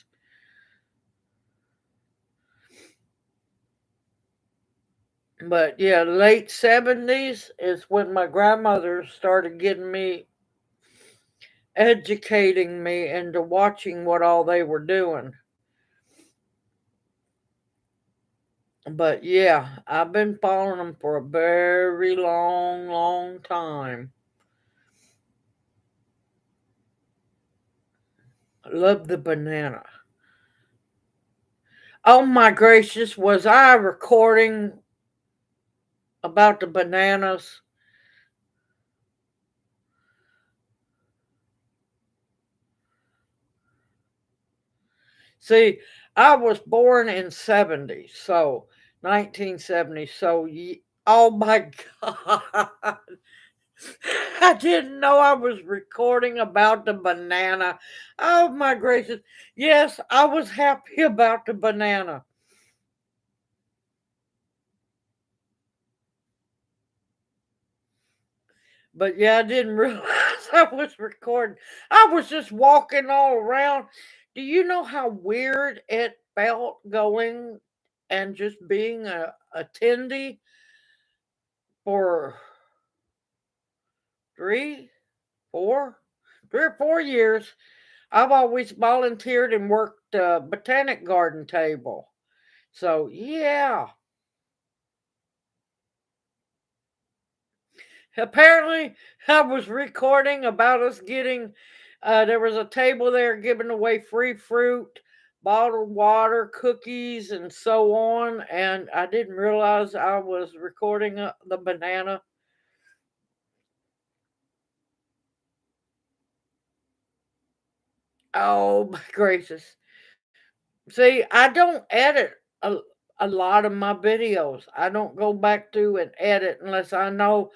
But yeah, late 70s is when my grandmother started getting me, educating me into watching what all they were doing. But yeah, I've been following them for a very long time. Love the banana. Oh my gracious, was I recording about the bananas? See, I was born in 70, so 1970. So, oh my God. I didn't know I was recording about the banana. Oh my gracious. Yes, I was happy about the banana. But yeah, I didn't realize I was recording. I was just walking all around. Do you know how weird it felt going and just being a attendee for three, four, 3 or 4 years? I've always volunteered and worked the botanic garden table. So yeah, apparently I was recording about us getting. There was a table there giving away free fruit, bottled water, cookies, and so on. And I didn't realize I was recording the banana. Oh my gracious! See, I don't edit a lot of my videos. I don't go back through and edit unless I know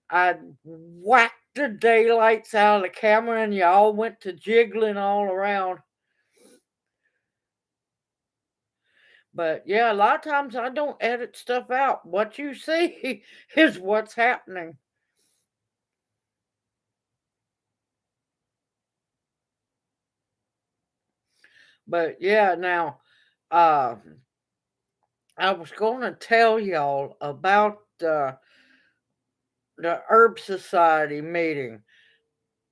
I whacked the daylights out of the camera and y'all went to jiggling all around. But yeah, a lot of times I don't edit stuff out. What you see is what's happening. But yeah, now uh I was going to tell y'all about the Herb Society meeting.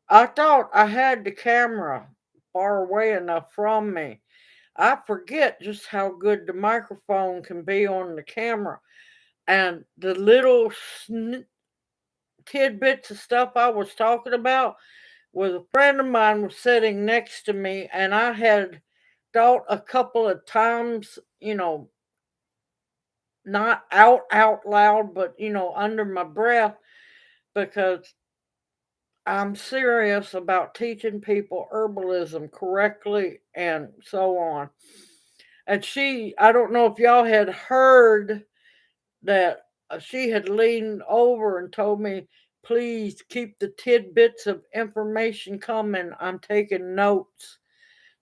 I thought I had the camera far away enough from me. I forget just how good the microphone can be on the camera. And the little tidbits of stuff I was talking about was a friend of mine was sitting next to me, and I had thought a couple of times, not out loud, but under my breath, because I'm serious about teaching people herbalism correctly and so on. And I don't know if y'all had heard that she had leaned over and told me, please keep the tidbits of information coming. I'm taking notes.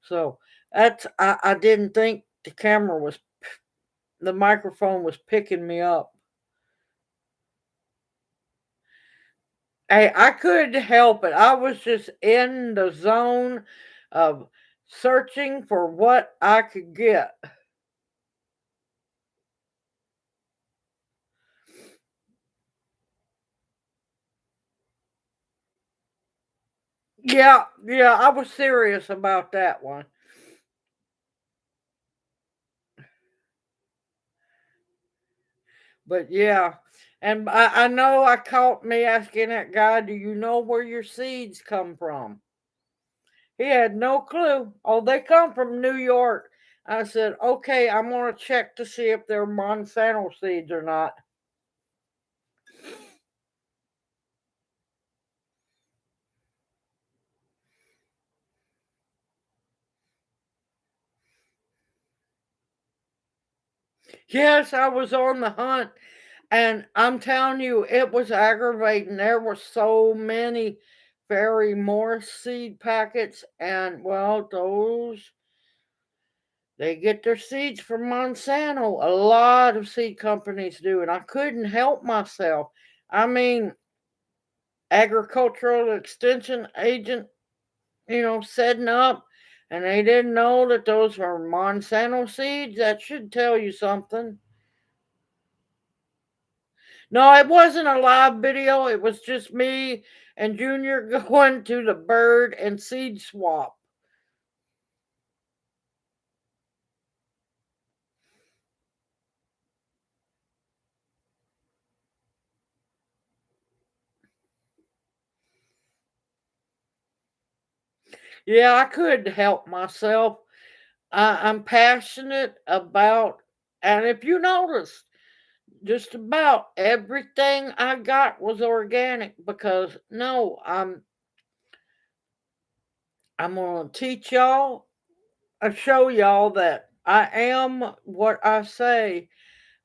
So I didn't think the microphone was picking me up. Hey, I couldn't help it. I was just in the zone of searching for what I could get. Yeah, I was serious about that one. But yeah, and I know I caught me asking that guy, do you know where your seeds come from? He had no clue. Oh, they come from New York. I said, okay, I'm going to check to see if they're Monsanto seeds or not. Yes, I was on the hunt, and I'm telling you, it was aggravating. There were so many Fairy Morse seed packets, and well, they get their seeds from Monsanto. A lot of seed companies do, and I couldn't help myself. I mean, agricultural extension agent, setting up, and they didn't know that those were Monsanto seeds. That should tell you something. No, it wasn't a live video. It was just me and Junior going to the bird and seed swap. Yeah, I couldn't help myself. I'm passionate about, and if you notice, just about everything I got was organic because no, I'm gonna teach y'all and show y'all that I am what I say.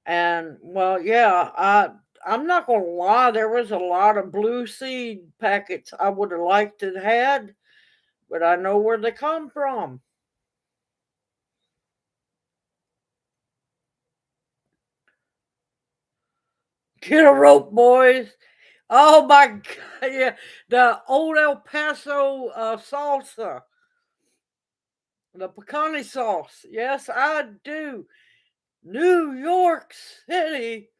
And well, yeah, I'm not gonna lie, there was a lot of blue seed packets I would have liked to have had, but I know where they come from. Get a rope, boys. Oh my god, yeah. The old El Paso salsa. The pecani sauce. Yes, I do. New York City.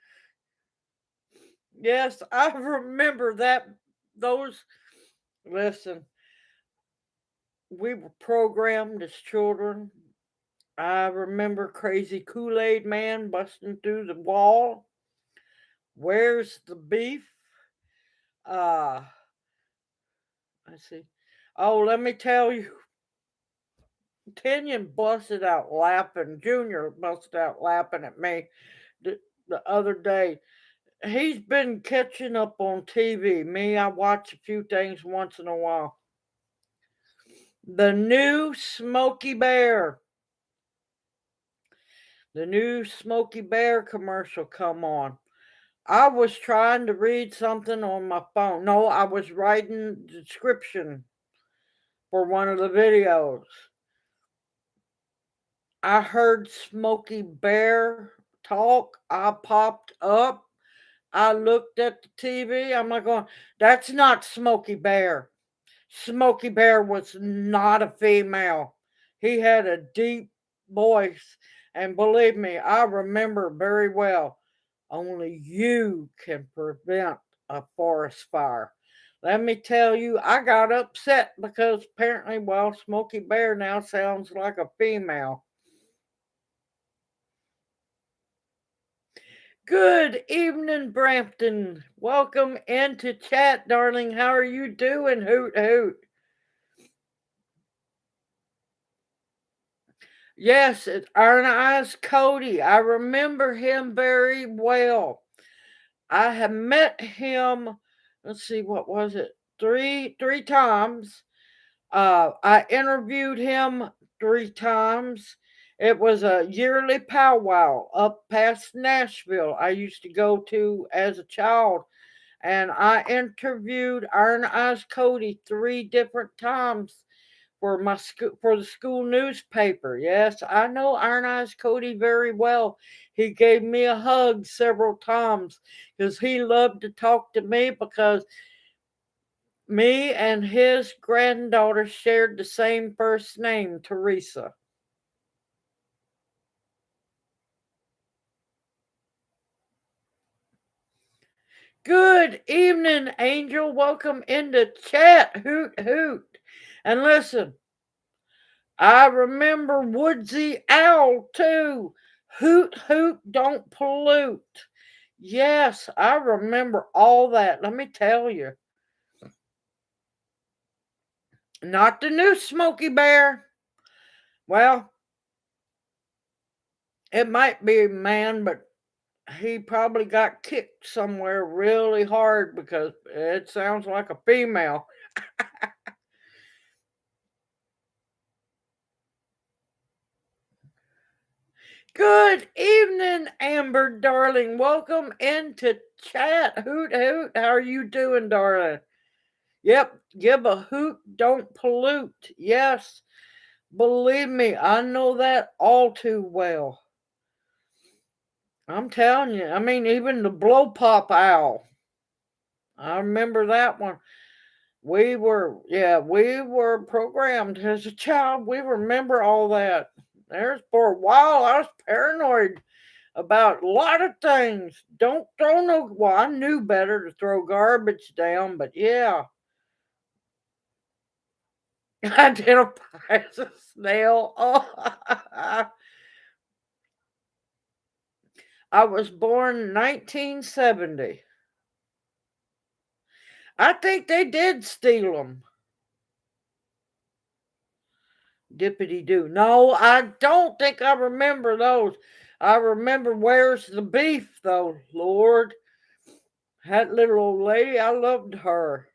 Yes, I remember that. Those. Listen, we were programmed as children. I remember crazy Kool Aid Man busting through the wall. Where's the beef? Uh, I see. Oh, let me tell you, Kenyon busted out laughing. Junior busted out laughing at me the other day. He's been catching up on TV. Me, I watch a few things once in a while. The new Smokey Bear. The new Smokey Bear commercial come on. I was trying to read something on my phone. No, I was writing the description for one of the videos. I heard Smokey Bear talk. I popped up. I looked at the TV. I'm like going, that's not Smokey Bear. Smokey Bear was not a female. He had a deep voice. And believe me, I remember very well. Only you can prevent a forest fire. Let me tell you, I got upset because apparently, well, Smokey Bear now sounds like a female. Good evening, Brampton. Welcome into chat, darling. How are you doing? Hoot hoot. Yes, it's Iron Eyes Cody. I remember him very well. I have met him, let's see, what was it? Three times. I interviewed him 3 times. It was a yearly powwow up past Nashville I used to go to as a child. And I interviewed Iron Eyes Cody 3 different times for the school newspaper. Yes, I know Iron Eyes Cody very well. He gave me a hug several times because he loved to talk to me because me and his granddaughter shared the same first name, Teresa. Good evening, Angel. Welcome into chat. Hoot hoot. And listen, I remember Woodsy Owl too. Hoot hoot, don't pollute. Yes, I remember all that. Let me tell you. Not the new Smokey Bear. Well, it might be a man, but he probably got kicked somewhere really hard because it sounds like a female. Good evening, Amber, darling. Welcome into chat. Hoot hoot. How are you doing, darling? Yep, give a hoot, don't pollute. Yes, believe me, I know that all too well. I'm telling you, I mean, even the blow pop owl. I remember that one. We were programmed as a child. We remember all that. There's for a while I was paranoid about a lot of things. Don't throw no. Well, I knew better to throw garbage down, but yeah, identify as a snail. Oh, I was born 1970. I think they did steal them. Dippity doo. No, I don't think I remember those. I remember Where's the Beef, though, Lord. That little old lady, I loved her.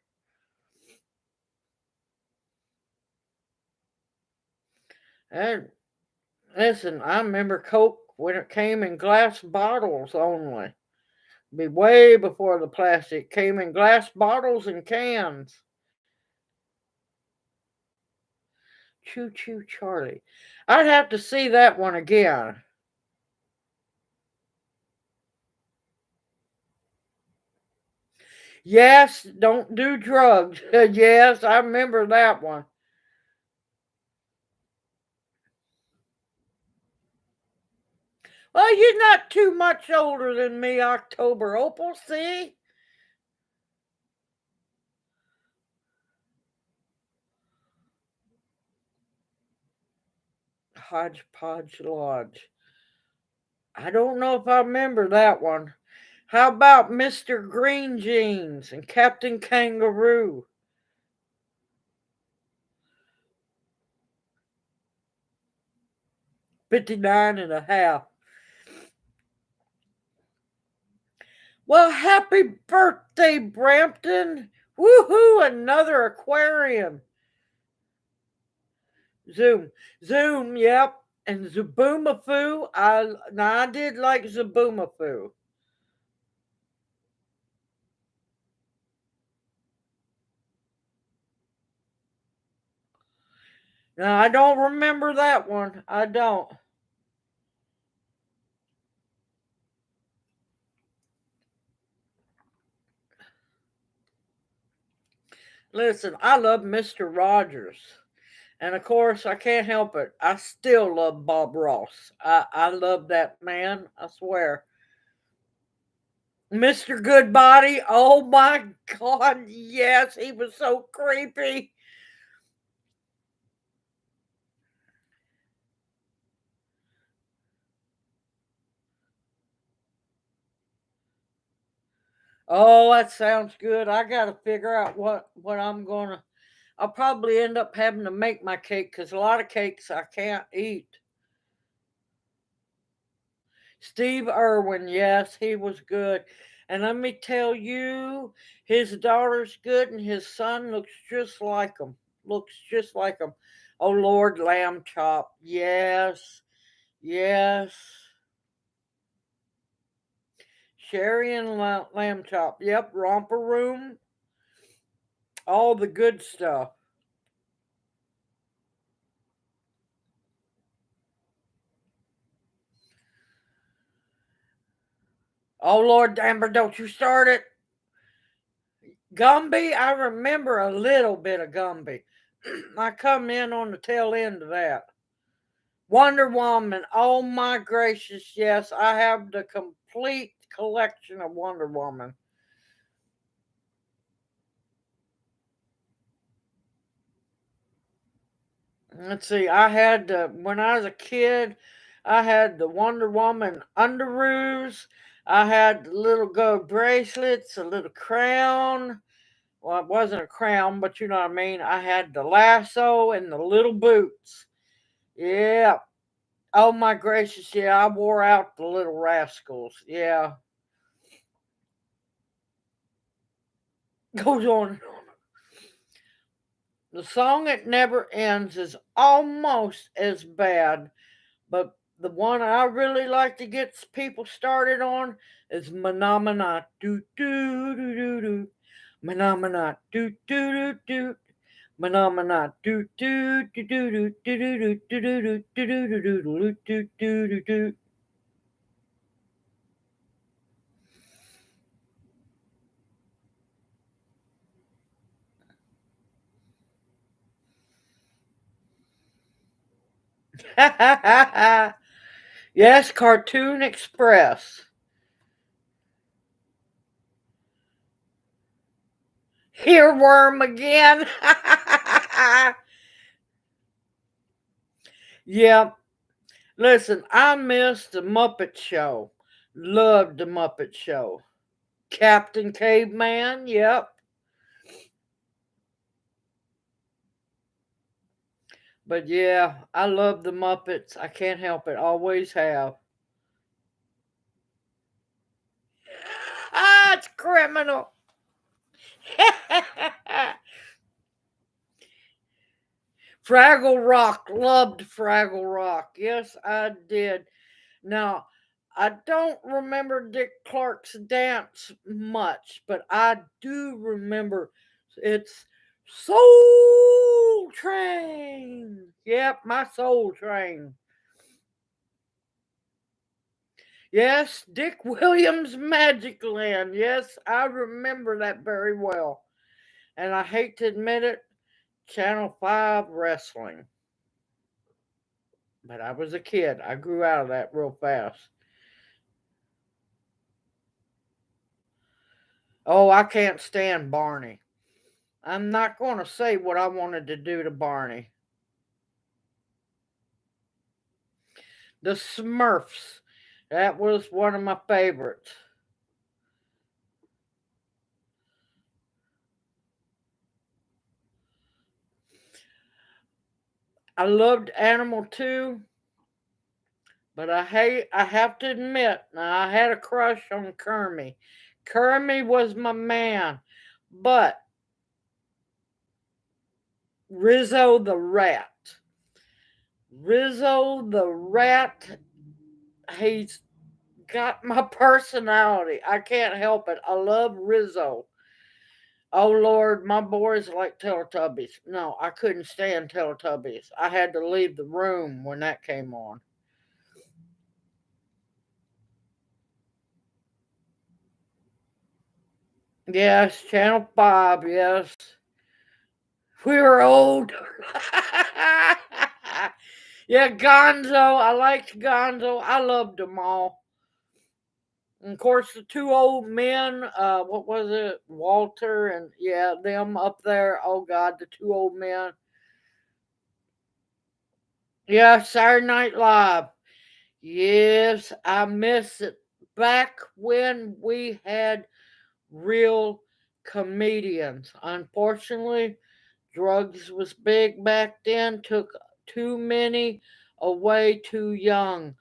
And listen, I remember Coke when it came in glass bottles only. Be way before the plastic came in glass bottles and cans. Choo Choo Charlie. I'd have to see that one again. Yes, don't do drugs. Yes, I remember that one. Well, you're not too much older than me, October Opal, see? Hodgepodge Lodge. I don't know if I remember that one. How about Mr. Green Jeans and Captain Kangaroo? 59 and a half. Well, happy birthday, Brampton. Woohoo, another aquarium. Zoom. Zoom, yep. And Zaboomafoo. I did like Zaboomafoo. Now I don't remember that one. I don't. Listen, I love Mr. Rogers. And of course, I can't help it. I still love Bob Ross. I love that man, I swear. Mr. Goodbody, oh my God, yes, he was so creepy. Oh, that sounds good. I gotta figure out what I'm gonna. I'll probably end up having to make my cake because a lot of cakes I can't eat. Steve Irwin, yes, he was good. And let me tell you, his daughter's good and his son looks just like him. Looks just like him. Oh, Lord, lamb chop. Yes, yes. Sherry and lamb chop. Yep, romper room. All the good stuff. Oh, Lord Amber, don't you start it. Gumby, I remember a little bit of Gumby. I come in on the tail end of that. Wonder Woman, oh my gracious, yes, I have the complete collection of Wonder Woman. Let's see, I had when I was a kid, I had the Wonder Woman underoos. I had the little gold bracelets, a little crown. Well, it wasn't a crown, but you know what I mean. I had the lasso and the little boots. Yeah. Oh my gracious, yeah, I wore out the little rascals. Yeah. Goes on and on. The song It Never Ends is almost as bad, but the one I really like to get people started on is Manamana do do do do do. Manamana do do do do. Manamana do do do do do do do do do do do do do do do do. Yes, Cartoon Express. Earworm again. Yeah, listen, I missed the Muppet Show. Loved the Muppet Show. Captain Caveman, yep. But yeah, I love the Muppets. I can't help it. Always have. Ah, it's criminal. Fraggle Rock. Loved Fraggle Rock. Yes, I did. Now, I don't remember Dick Clark's dance much, but I do remember it's Soul Train. Yep, my Soul Train. Yes, Dick Williams' Magic Land. Yes, I remember that very well. And I hate to admit it, Channel 5 wrestling. But I was a kid. I grew out of that real fast. Oh, I can't stand Barney. I'm not going to say what I wanted to do to Barney. The Smurfs. That was one of my favorites. I loved Animal too, but I have to admit, now I had a crush on Kermie. Kermie was my man. But Rizzo the Rat. Rizzo the Rat, he's got my personality. I can't help it. I love Rizzo. Oh Lord, my boys like Teletubbies. No, I couldn't stand Teletubbies. I had to leave the room when that came on. Yes, Channel 5, yes. We were old. Yeah, Gonzo. I liked Gonzo. I loved them all. And of course, the two old men, what was it? Walter and, yeah, them up there. Oh, God, the two old men. Yeah, Saturday Night Live. Yes, I miss it. Back when we had real comedians. Unfortunately, drugs was big back then, took too many away too young.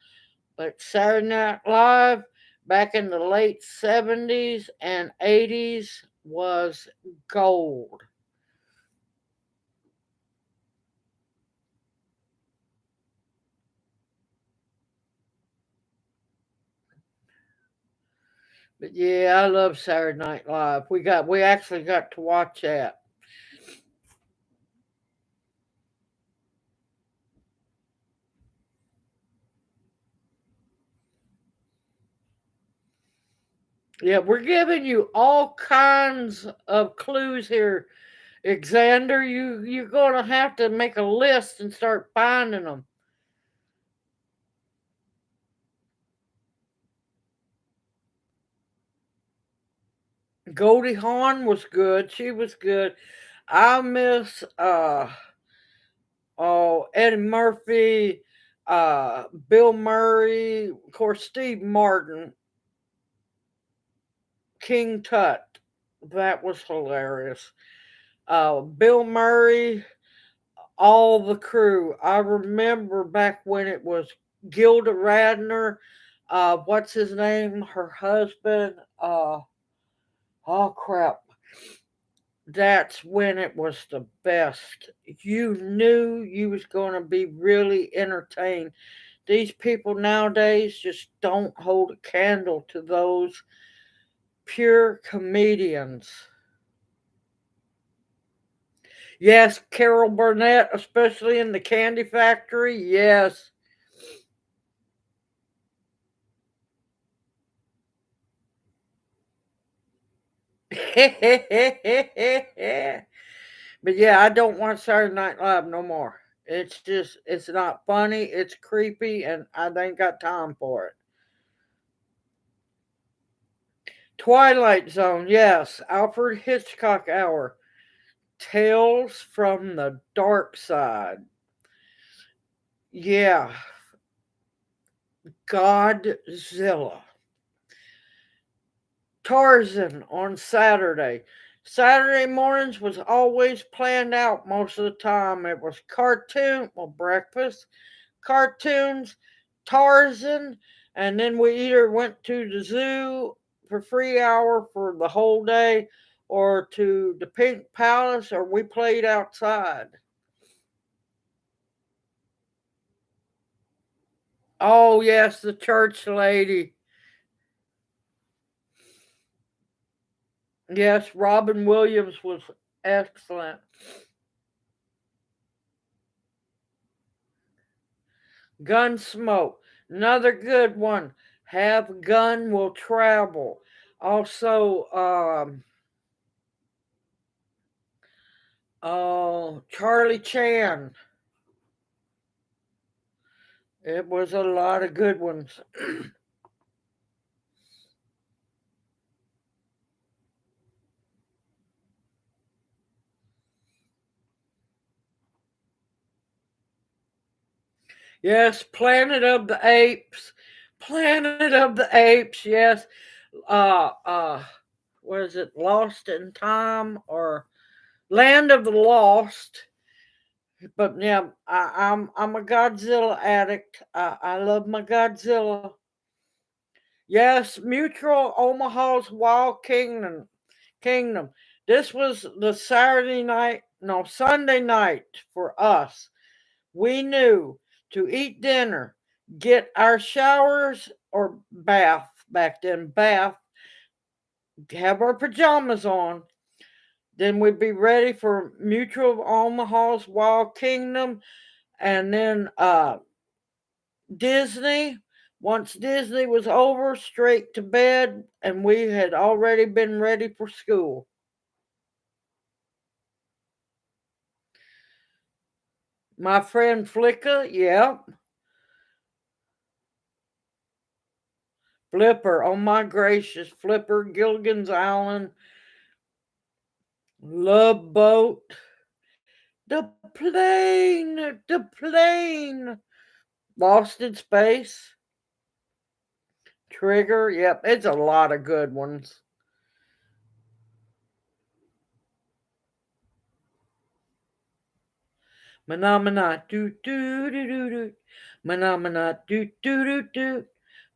But Saturday Night Live back in the late 70s and 80s was gold. But yeah, I love Saturday Night Live. We actually got to watch that. Yeah, we're giving you all kinds of clues here, Xander. You're gonna have to make a list and start finding them. Goldie Hawn was good. She was good. I miss Eddie Murphy, Bill Murray, of course Steve Martin, King Tut. That was hilarious. Bill Murray, all the crew. I remember back when it was Gilda Radner, what's his name? Her husband. Oh crap. That's when it was the best. You knew you was going to be really entertained. These people nowadays just don't hold a candle to those pure comedians. Yes, Carol Burnett, especially in the Candy Factory. Yes. But yeah, I don't want Saturday Night Live no more. It's just, it's not funny, it's creepy, and I ain't got time for it. Twilight Zone, yes. Alfred Hitchcock Hour. Tales from the Dark Side. Yeah. Godzilla. Tarzan on Saturday. Saturday mornings was always planned out most of the time. It was breakfast, cartoons, Tarzan, and then we either went to the zoo for free hour for the whole day or to the Pink Palace or we played outside. Oh, yes, the church lady. Yes, Robin Williams was excellent. Gunsmoke, another good one. Have gun will travel. Also, Charlie Chan. It was a lot of good ones. Yes, Planet of the Apes. Planet of the Apes, yes. Uh uh what is it? Lost in Time or Land of the Lost. But yeah, I'm a Godzilla addict. I love my Godzilla. Yes, Mutual Omaha's Wild Kingdom. This was the Sunday night for us. We knew to eat dinner, get our showers or bath back then, have our pajamas on. Then we'd be ready for Mutual Omaha's Wild Kingdom, and then Disney. Once Disney was over, straight to bed, and we had already been ready for school. My friend Flicka, yep. Flipper, oh my gracious, Flipper, Gilligan's Island, Love Boat, the plane, Lost in Space, Trigger, yep, it's a lot of good ones. Phenomena, do do do do do. Phenomena, do do do do.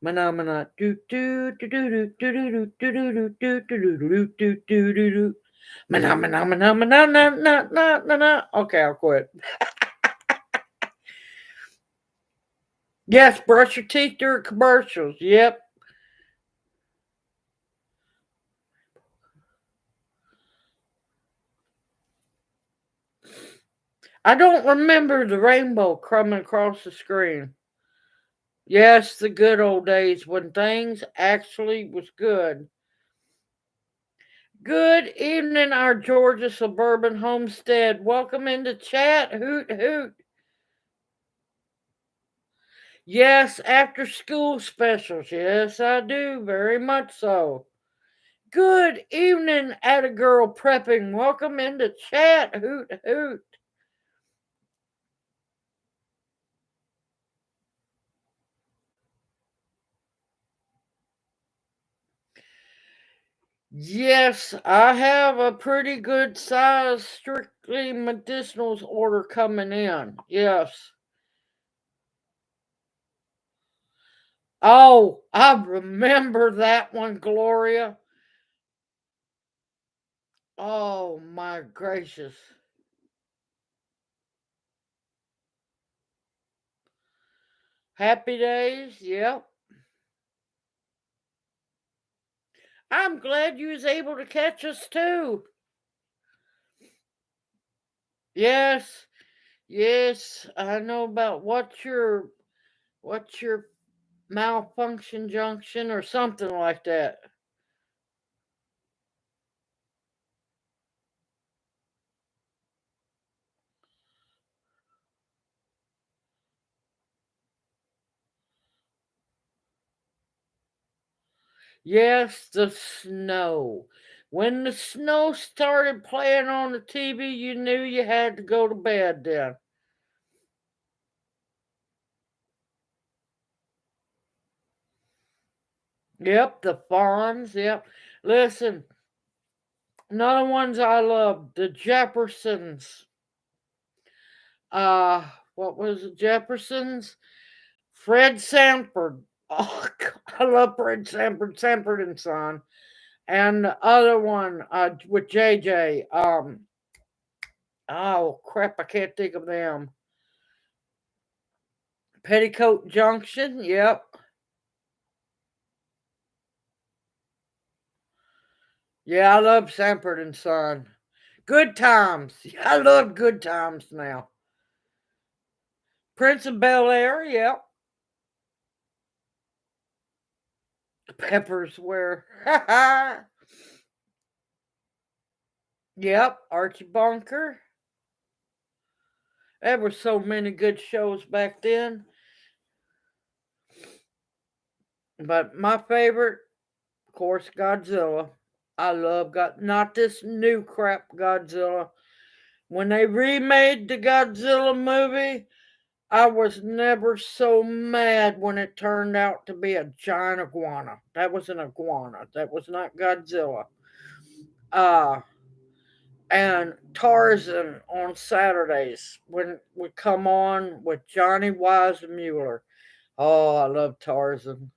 Phenomena, do do do do do do do do do do do do do do do do. Phenomena, phenomena, na na na na na. Okay, I'll quit. Yes, brush your teeth during commercials. Yep. I don't remember the rainbow coming across the screen. Yes, the good old days when things actually was good. Good evening, our Georgia suburban homestead. Welcome into chat. Hoot hoot. Yes, after school specials. Yes, I do. Very much so. Good evening, Atta Girl Prepping. Welcome into chat. Hoot hoot. Yes, I have a pretty good size strictly medicinals order coming in. Yes. Oh, I remember that one, Gloria. Oh my gracious. Happy days, yep. I'm glad you was able to catch us too. Yes, yes, I know about what's your malfunction junction or something like that. Yes, the snow. When the snow started playing on the TV, you knew you had to go to bed then. Yep, the Fonz, yep. Listen, another ones I love, the Jeffersons. Uh, what was it, Jeffersons? Fred Sanford. Oh, I love Fred Sanford, Sanford and Son. And the other one with JJ. Oh crap, I can't think of them. Petticoat Junction. Yep. Yeah, I love Sanford and Son. Good times. I love good times now. Prince of Bel Air. Yep. Peppers where. Yep. Archie Bunker. There were so many good shows back then. But my favorite, of course, Godzilla. I love God. Not this new crap Godzilla. When they remade the Godzilla movie, I was never so mad when it turned out to be a giant iguana. That was an iguana. That was not Godzilla. Uh, and Tarzan on Saturdays when we come on with Johnny Weissmuller. Oh, I love Tarzan.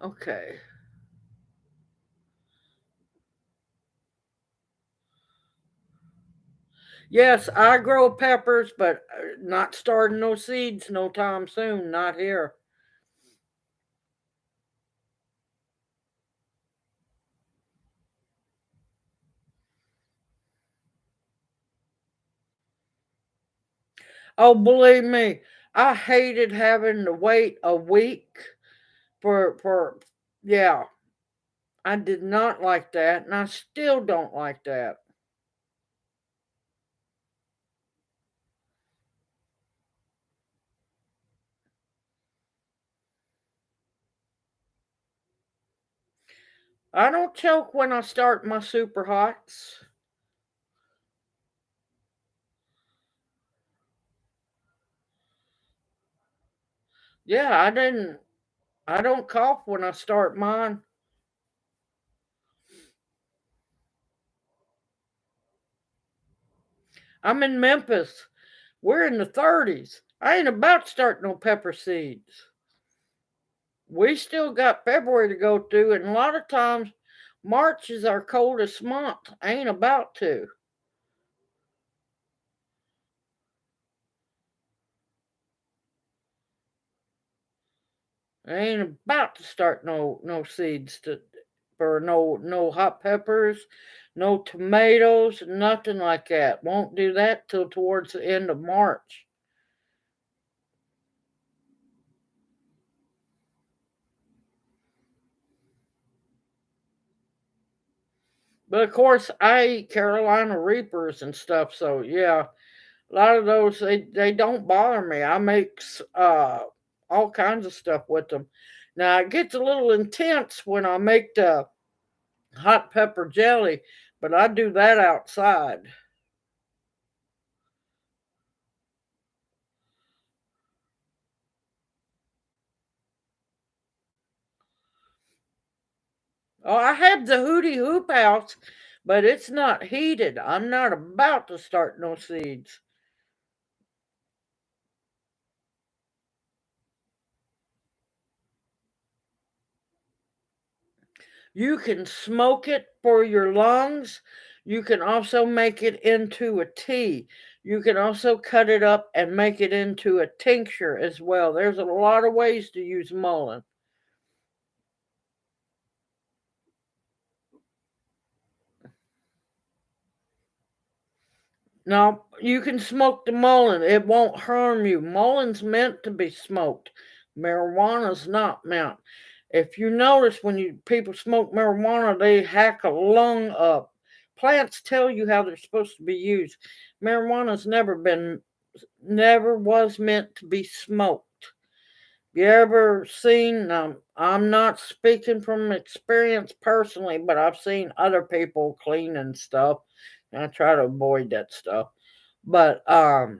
Okay. Yes, I grow peppers, but not starting no seeds no time soon. Not here. Oh, believe me, I hated having to wait a week for yeah. I did not like that, and I still don't like that. I don't choke when I start my super hots. Yeah, I don't cough when I start mine. I'm in Memphis. We're in the 30s. I ain't about to start no pepper seeds. We still got February to go through, and a lot of times March is our coldest month. I ain't about to. I ain't about to start no seeds for no hot peppers, no tomatoes, nothing like that. Won't do that till towards the end of March. But of course, I eat Carolina Reapers and stuff, so yeah, a lot of those they don't bother me. I make all kinds of stuff with them. Now it gets a little intense when I make the hot pepper jelly, but I do that outside. Oh, I have the Hootie Hoop House, but it's not heated. I'm not about to start no seeds. You can smoke it for your lungs. You can also make it into a tea. You can also cut it up and make it into a tincture as well. There's a lot of ways to use mullein. Now, you can smoke the mullein. It won't harm you. Mullein's meant to be smoked. Marijuana's not meant. If you notice when people smoke marijuana, they hack a lung up. Plants tell you how they're supposed to be used. Marijuana's never was meant to be smoked. You ever seen? I'm not speaking from experience personally, but I've seen other people clean and stuff, and I try to avoid that stuff. But have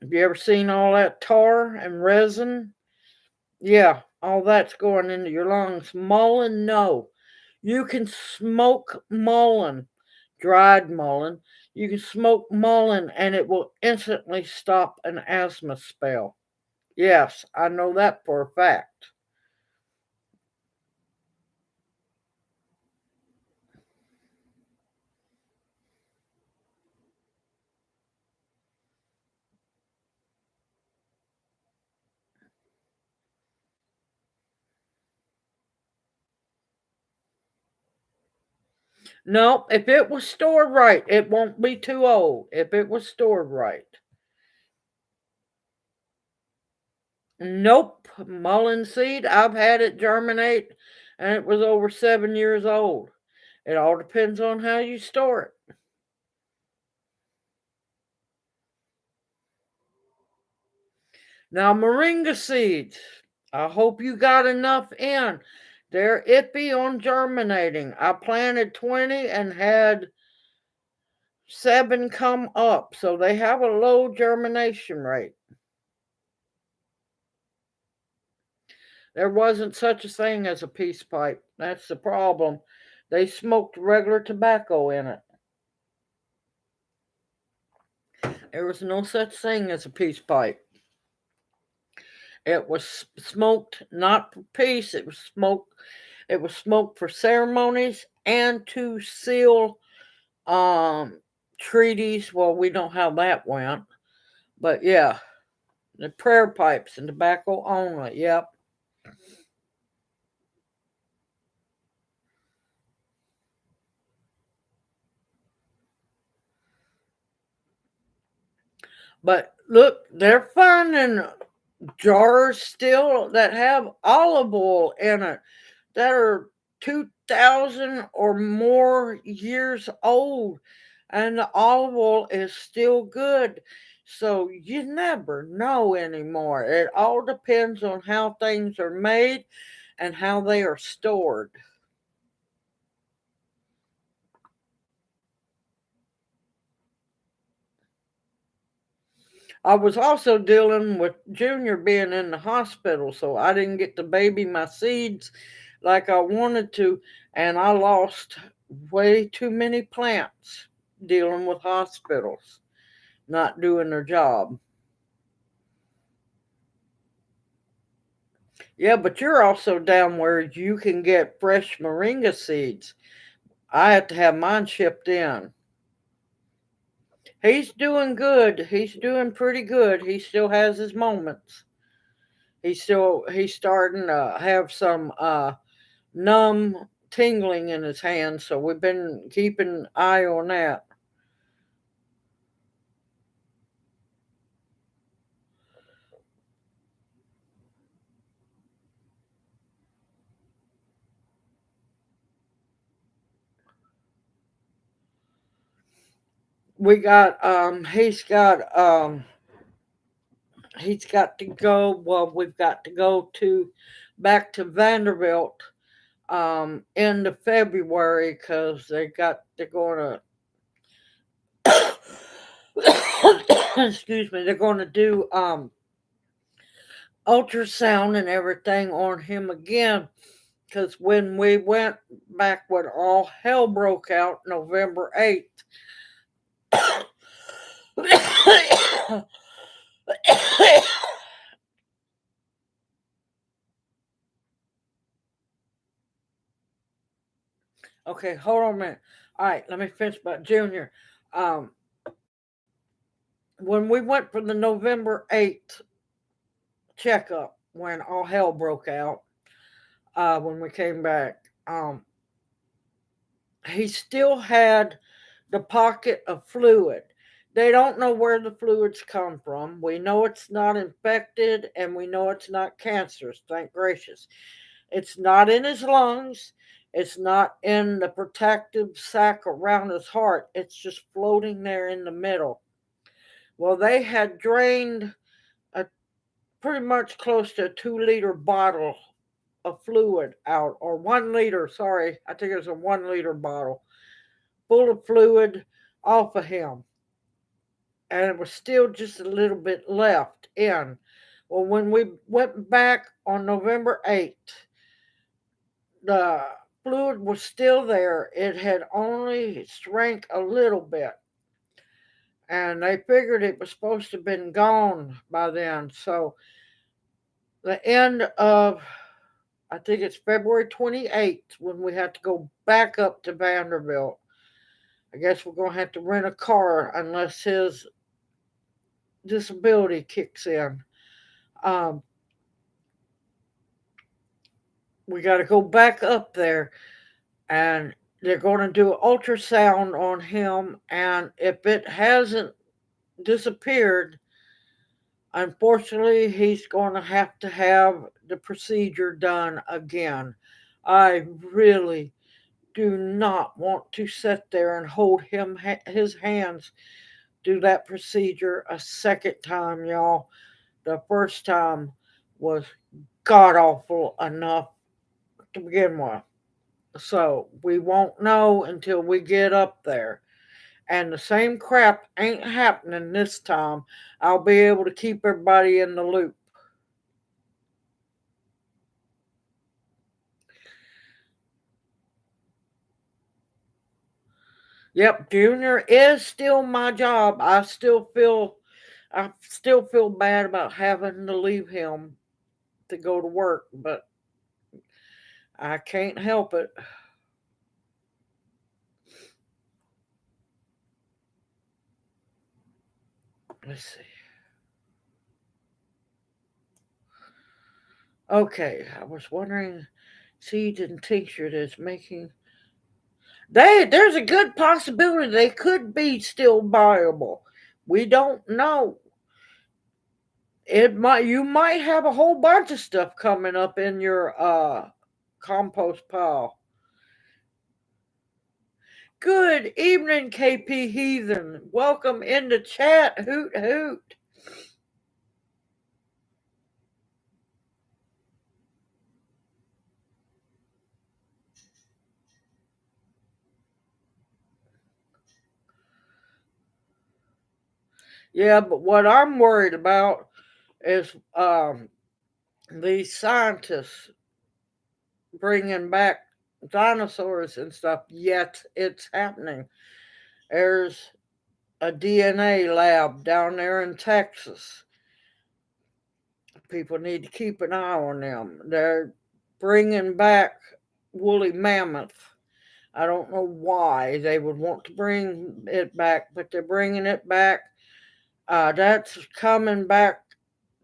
you ever seen all that tar and resin? Yeah, all that's going into your lungs. Mullein, no. You can smoke mullein, dried mullein. You can smoke mullein, and it will instantly stop an asthma spell. Yes, I know that for a fact. No, if it was stored right, it won't be too old. If it was stored right. Nope. Mullein seed, I've had it germinate and it was over 7 years old. It all depends on how you store it. Now, moringa seeds, I hope you got enough in. They're iffy on germinating. I planted 20 and had 7 come up, so they have a low germination rate. There wasn't such a thing as a peace pipe. That's the problem. They smoked regular tobacco in it. There was no such thing as a peace pipe. It was smoked not for peace. It was smoked. It was smoked for ceremonies and to seal treaties. Well, we know how that went, but yeah, the prayer pipes and tobacco only. Yep. But look, they're finding jars still that have olive oil in it that are 2,000 or more years old, and the olive oil is still good. So you never know anymore. It all depends on how things are made and how they are stored. I was also dealing with Junior being in the hospital, so I didn't get to baby my seeds like I wanted to, and I lost way too many plants dealing with hospitals not doing their job. Yeah, but you're also down where you can get fresh moringa seeds. I had to have mine shipped in. He's doing good. He's doing pretty good. He still has his moments. He's starting to have some numb tingling in his hands, so we've been keeping an eye on that. We got he's got to go. Well, we've got to go to back to Vanderbilt end of February because they're going to excuse me, they're going to do ultrasound and everything on him again because when we went back when all hell broke out November 8th. Okay, hold on a minute. All right, let me finish about Junior. Um, when we went for the November 8th checkup, when all hell broke out, when we came back, he still had the pocket of fluid. They don't know where the fluids come from. We know it's not infected and we know it's not cancerous, thank gracious. It's not in his lungs. It's not in the protective sac around his heart. It's just floating there in the middle. Well, they had drained a pretty much close to a 2 liter bottle of fluid out, or 1 liter, sorry, I think it was a 1 liter bottle full of fluid off of him. And it was still just a little bit left in. Well, when we went back on November 8th, the fluid was still there. It had only shrank a little bit. And they figured it was supposed to have been gone by then. So the end of, I think it's February 28th, when we had to go back up to Vanderbilt. I guess we're going to have to rent a car unless his disability kicks in. Um, we got to go back up there and they're going to do an ultrasound on him. And if it hasn't disappeared, unfortunately, he's going to have the procedure done again. I really do not want to sit there and hold his hands do that procedure a second time, y'all. The first time was god awful enough to begin with. So we won't know until we get up there. And the same crap ain't happening this time. I'll be able to keep everybody in the loop. Yep, Junior is still my job. I still feel bad about having to leave him to go to work, but I can't help it. Let's see. Okay, I was wondering seeds and tincture that's making there's a good possibility they could be still viable. We don't know. You might have a whole bunch of stuff coming up in your compost pile. Good evening, KP Heathen. Welcome into chat. Hoot hoot. Yeah, but what I'm worried about is these scientists bringing back dinosaurs and stuff. Yet it's happening. There's a DNA lab down there in Texas. People need to keep an eye on them. They're bringing back woolly mammoth. I don't know why they would want to bring it back, but they're bringing it back. That's coming back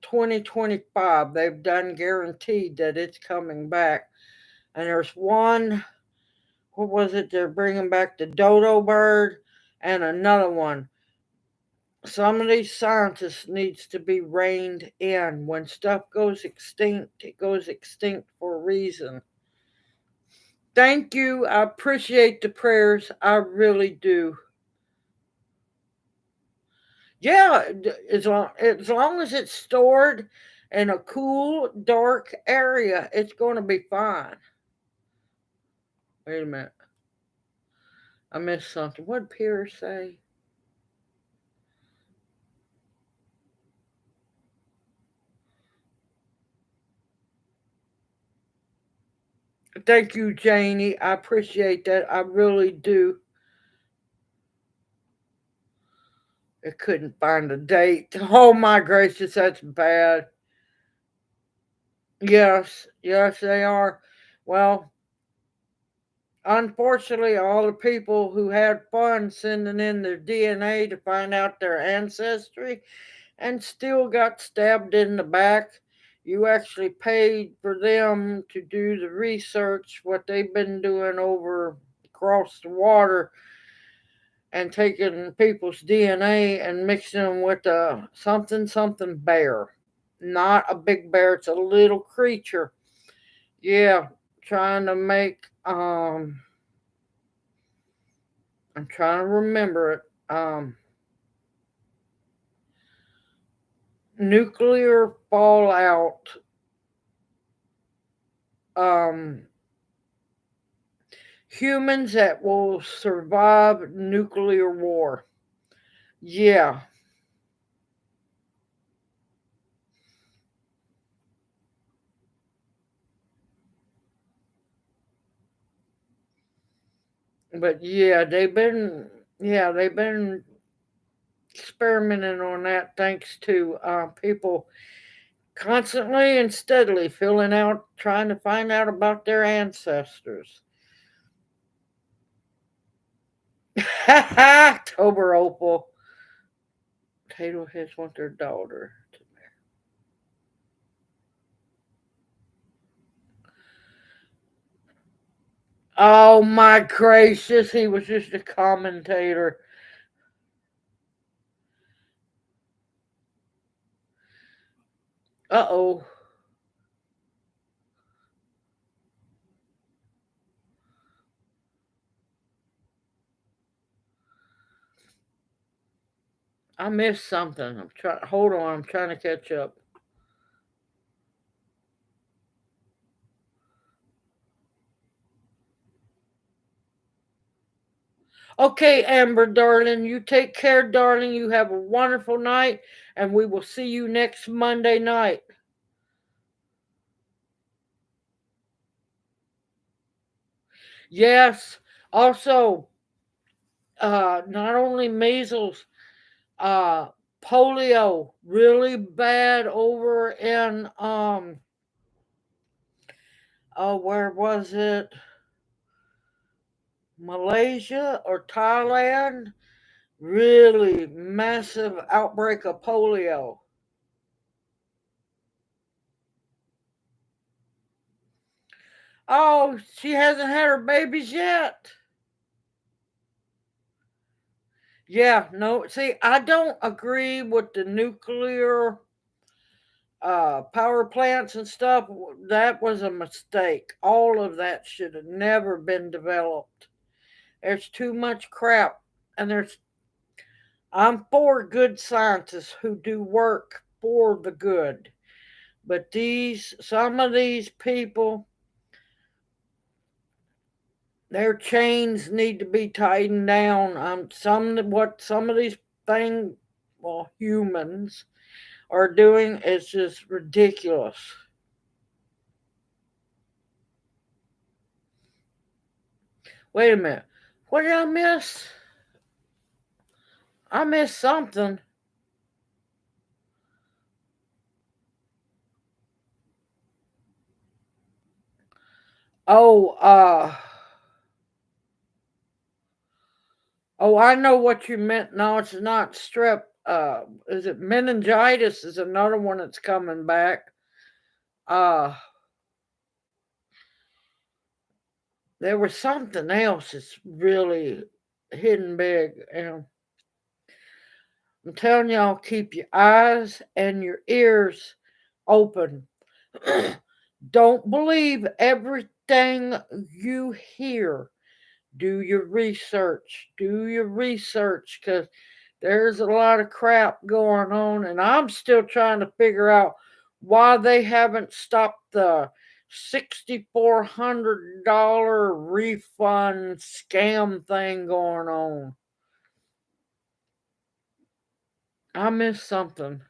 2025. They've done guaranteed that it's coming back. And there's one, what was it? They're bringing back the dodo bird and another one. Some of these scientists needs to be reined in. When stuff goes extinct, it goes extinct for a reason. Thank you. I appreciate the prayers. I really do. Yeah, as long as it's stored in a cool, dark area, it's going to be fine. Wait a minute. I missed something. What did Pierre say? Thank you, Janie. I appreciate that. I really do. I couldn't find a date. Oh my gracious, that's bad. Yes, they are. Well, unfortunately, all the people who had fun sending in their DNA to find out their ancestry and still got stabbed in the back. You actually paid for them to do the research, what they've been doing over across the water and taking people's DNA and mixing them with a something bear. Not a big bear, it's a little creature. Yeah, trying to make I'm trying to remember it. Nuclear fallout. Um Humans that will survive nuclear war. Yeah. But they've been experimenting on that thanks to people constantly and steadily filling out trying to find out about their ancestors. October Opal. Potato heads want their daughter. Oh my gracious, he was just a commentator. Uh-oh. I missed something. Hold on, I'm trying to catch up. Okay, Amber, darling, you take care, darling. You have a wonderful night, and we will see you next Monday night. Yes. Also, not only measles, uh, polio, really bad over in oh, where was it? Malaysia or Thailand? Really massive outbreak of polio. Oh, she hasn't had her babies yet. Yeah, no, see, I don't agree with the nuclear power plants and stuff. That was a mistake. All of that should have never been developed. There's too much crap, and I'm for good scientists who do work for the good. But some of these people, their chains need to be tightened down. Some of these things, well, humans are doing is just ridiculous. Wait a minute. What did I miss? I missed something. Oh, oh, I know what you meant. No, it's not strep. Is it meningitis? Is another one that's coming back. Uh, there was something else that's really hidden big. And I'm telling y'all, keep your eyes and your ears open. Don't believe everything you hear. Do your research. Do your research, because there's a lot of crap going on, and I'm still trying to figure out why they haven't stopped the $6,400 refund scam thing going on. I missed something.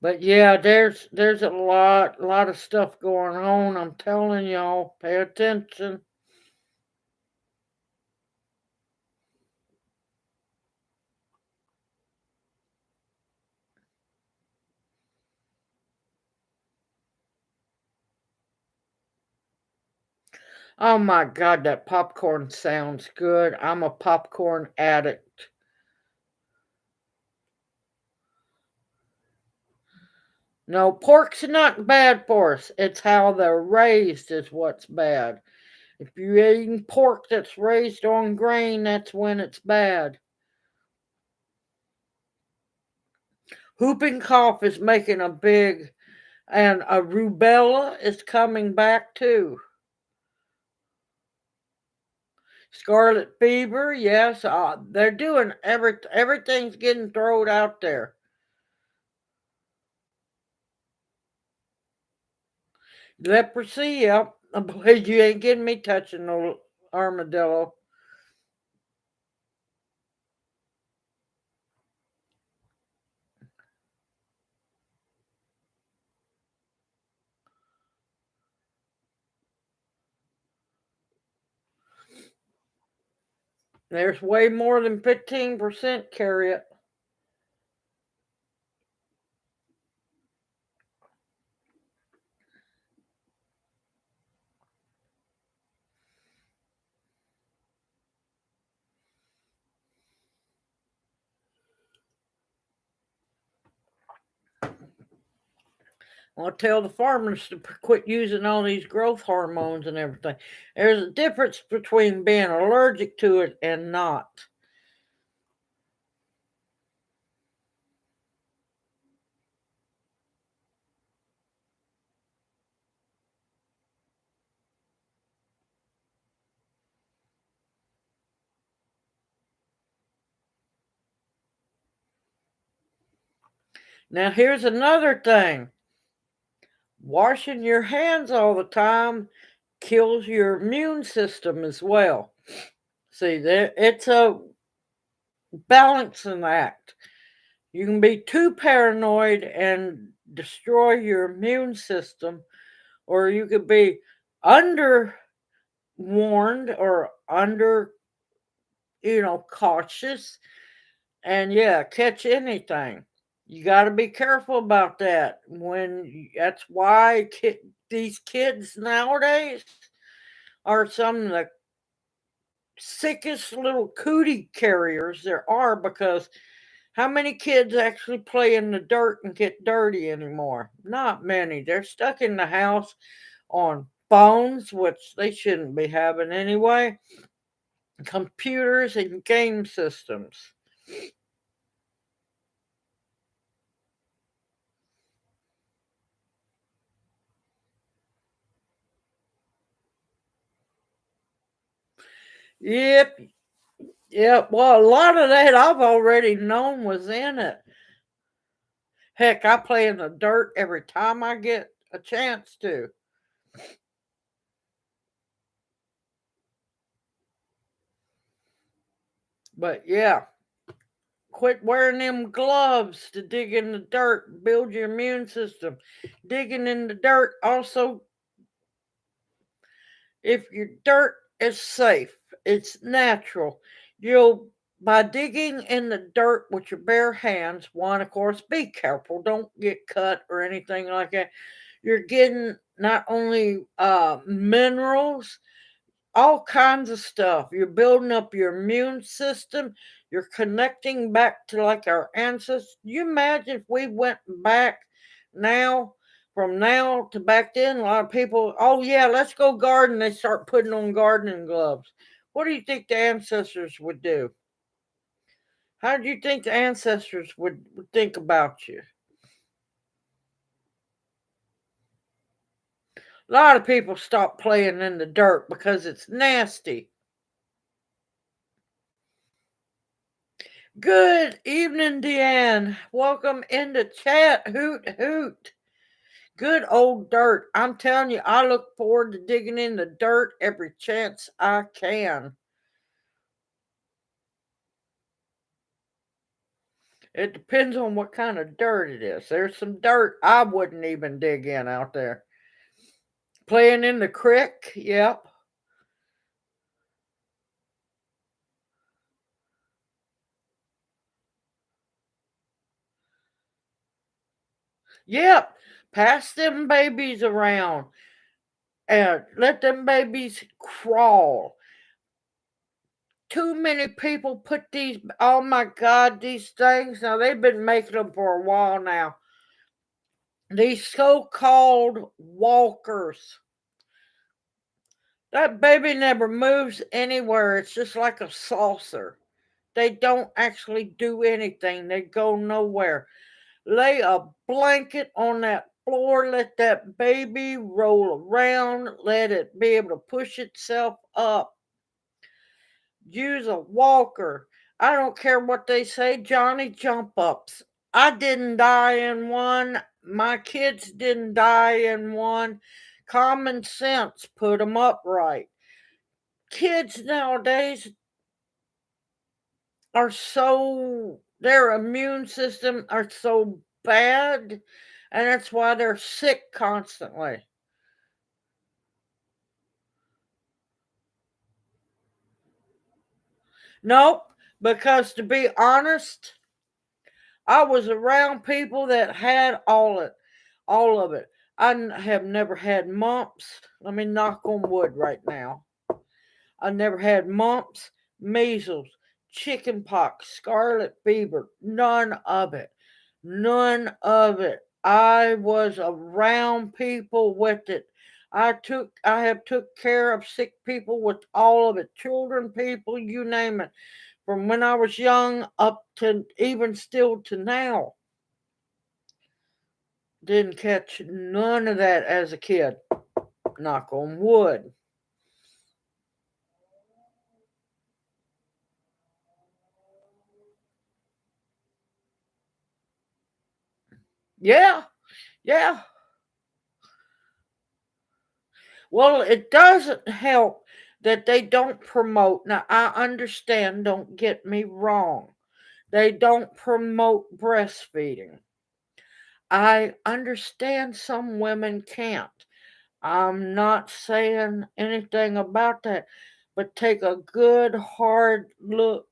But yeah, there's a lot of stuff going on. I'm telling y'all, pay attention. Oh my god, that popcorn sounds good. I'm a popcorn addict. No, pork's not bad for us. It's how they're raised is what's bad. If you're eating pork that's raised on grain, that's when it's bad. Whooping cough is making a big, and a rubella is coming back too. Scarlet fever, yes, they're doing everything's getting thrown out there. Leprosy, yep. I believe you ain't getting me touching no armadillo. There's way more than 15% carry it. I'll tell the farmers to quit using all these growth hormones and everything. There's a difference between being allergic to it and not. Now, here's another thing: washing your hands all the time kills your immune system as well. See, it's a balancing act. You can be too paranoid and destroy your immune system, or you could be under warned or under, cautious, and yeah, catch anything. You got to be careful about that. That's why these kids nowadays are some of the sickest little cootie carriers there are, because how many kids actually play in the dirt and get dirty anymore? Not many. They're stuck in the house on phones, which they shouldn't be having anyway, computers, and game systems. Yep. Yep. Well, a lot of that I've already known was in it. Heck, I play in the dirt every time I get a chance to. But yeah, quit wearing them gloves to dig in the dirt, build your immune system. Digging in the dirt also, if your dirt is safe, it's natural. You'll by digging in the dirt with your bare hands, one, of course, be careful, don't get cut or anything like that. You're getting not only minerals, all kinds of stuff. You're building up your immune system. You're connecting back to like our ancestors. You imagine if we went back now, from now to back then, a lot of people, oh yeah, let's go garden. They start putting on gardening gloves. What do you think the ancestors would do? How do you think the ancestors would think about you? A lot of people stop playing in the dirt because it's nasty. Good evening, Deanne. Welcome into chat. Hoot, hoot. Good old dirt. I'm telling you, I look forward to digging in the dirt every chance I can. It depends on what kind of dirt it is. There's some dirt I wouldn't even dig in out there. Playing in the creek, yep. Yep. Pass them babies around and let them babies crawl. Too many people put these, oh my God, these things. Now, they've been making them for a while now. These so called walkers. That baby never moves anywhere. It's just like a saucer. They don't actually do anything, they go nowhere. Lay a blanket on that floor, let that baby roll around, let it be able to push itself up. Use a walker. I don't care what they say, Johnny jump ups. I didn't die in one. My kids didn't die in one. Common sense put them upright. Kids nowadays are so, their immune system are so bad, and that's why they're sick constantly. Nope, because to be honest, I was around people that had all of it. Have never had mumps. Let me knock on wood right now. I never had mumps, measles, chicken pox, scarlet fever. None of it. None of it. I was around people with it. I have took care of sick people with all of it. Children, people, you name it. From when I was young up to even still to now. Didn't catch none of that as a kid. Knock on wood. Yeah, yeah. Well, it doesn't help that they don't promote. Now, I understand, don't get me wrong. They don't promote breastfeeding. I understand some women can't. I'm not saying anything about that, but take a good hard look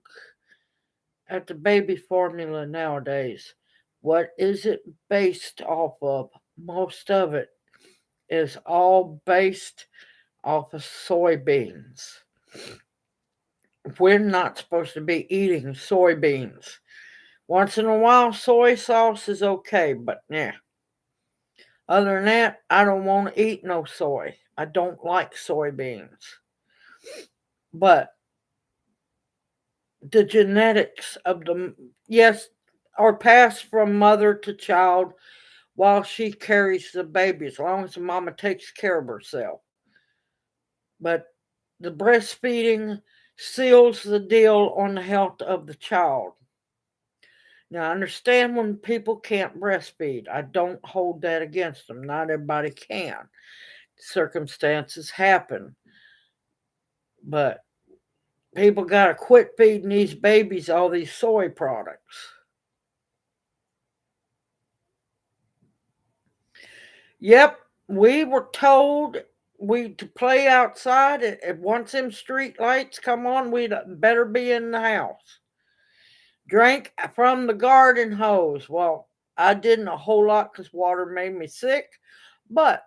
at the baby formula nowadays. What is it based off of? Most of it is all based off of soybeans. We're not supposed to be eating soybeans. Once in a while, soy sauce is okay, but yeah. Other than that, I don't want to eat no soy. I don't like soybeans. But the genetics of the, yes, are passed from mother to child while she carries the baby, as long as the mama takes care of herself. But the breastfeeding, seals the deal on the health of the child. Now, I understand when people can't breastfeed. I don't hold that against them. Not everybody can. Circumstances happen. But people got to quit feeding these babies all these soy products. Yep, we were told we to play outside. And once them street lights come on, we'd better be in the house. Drank from the garden hose. Well, I didn't a whole lot because water made me sick, but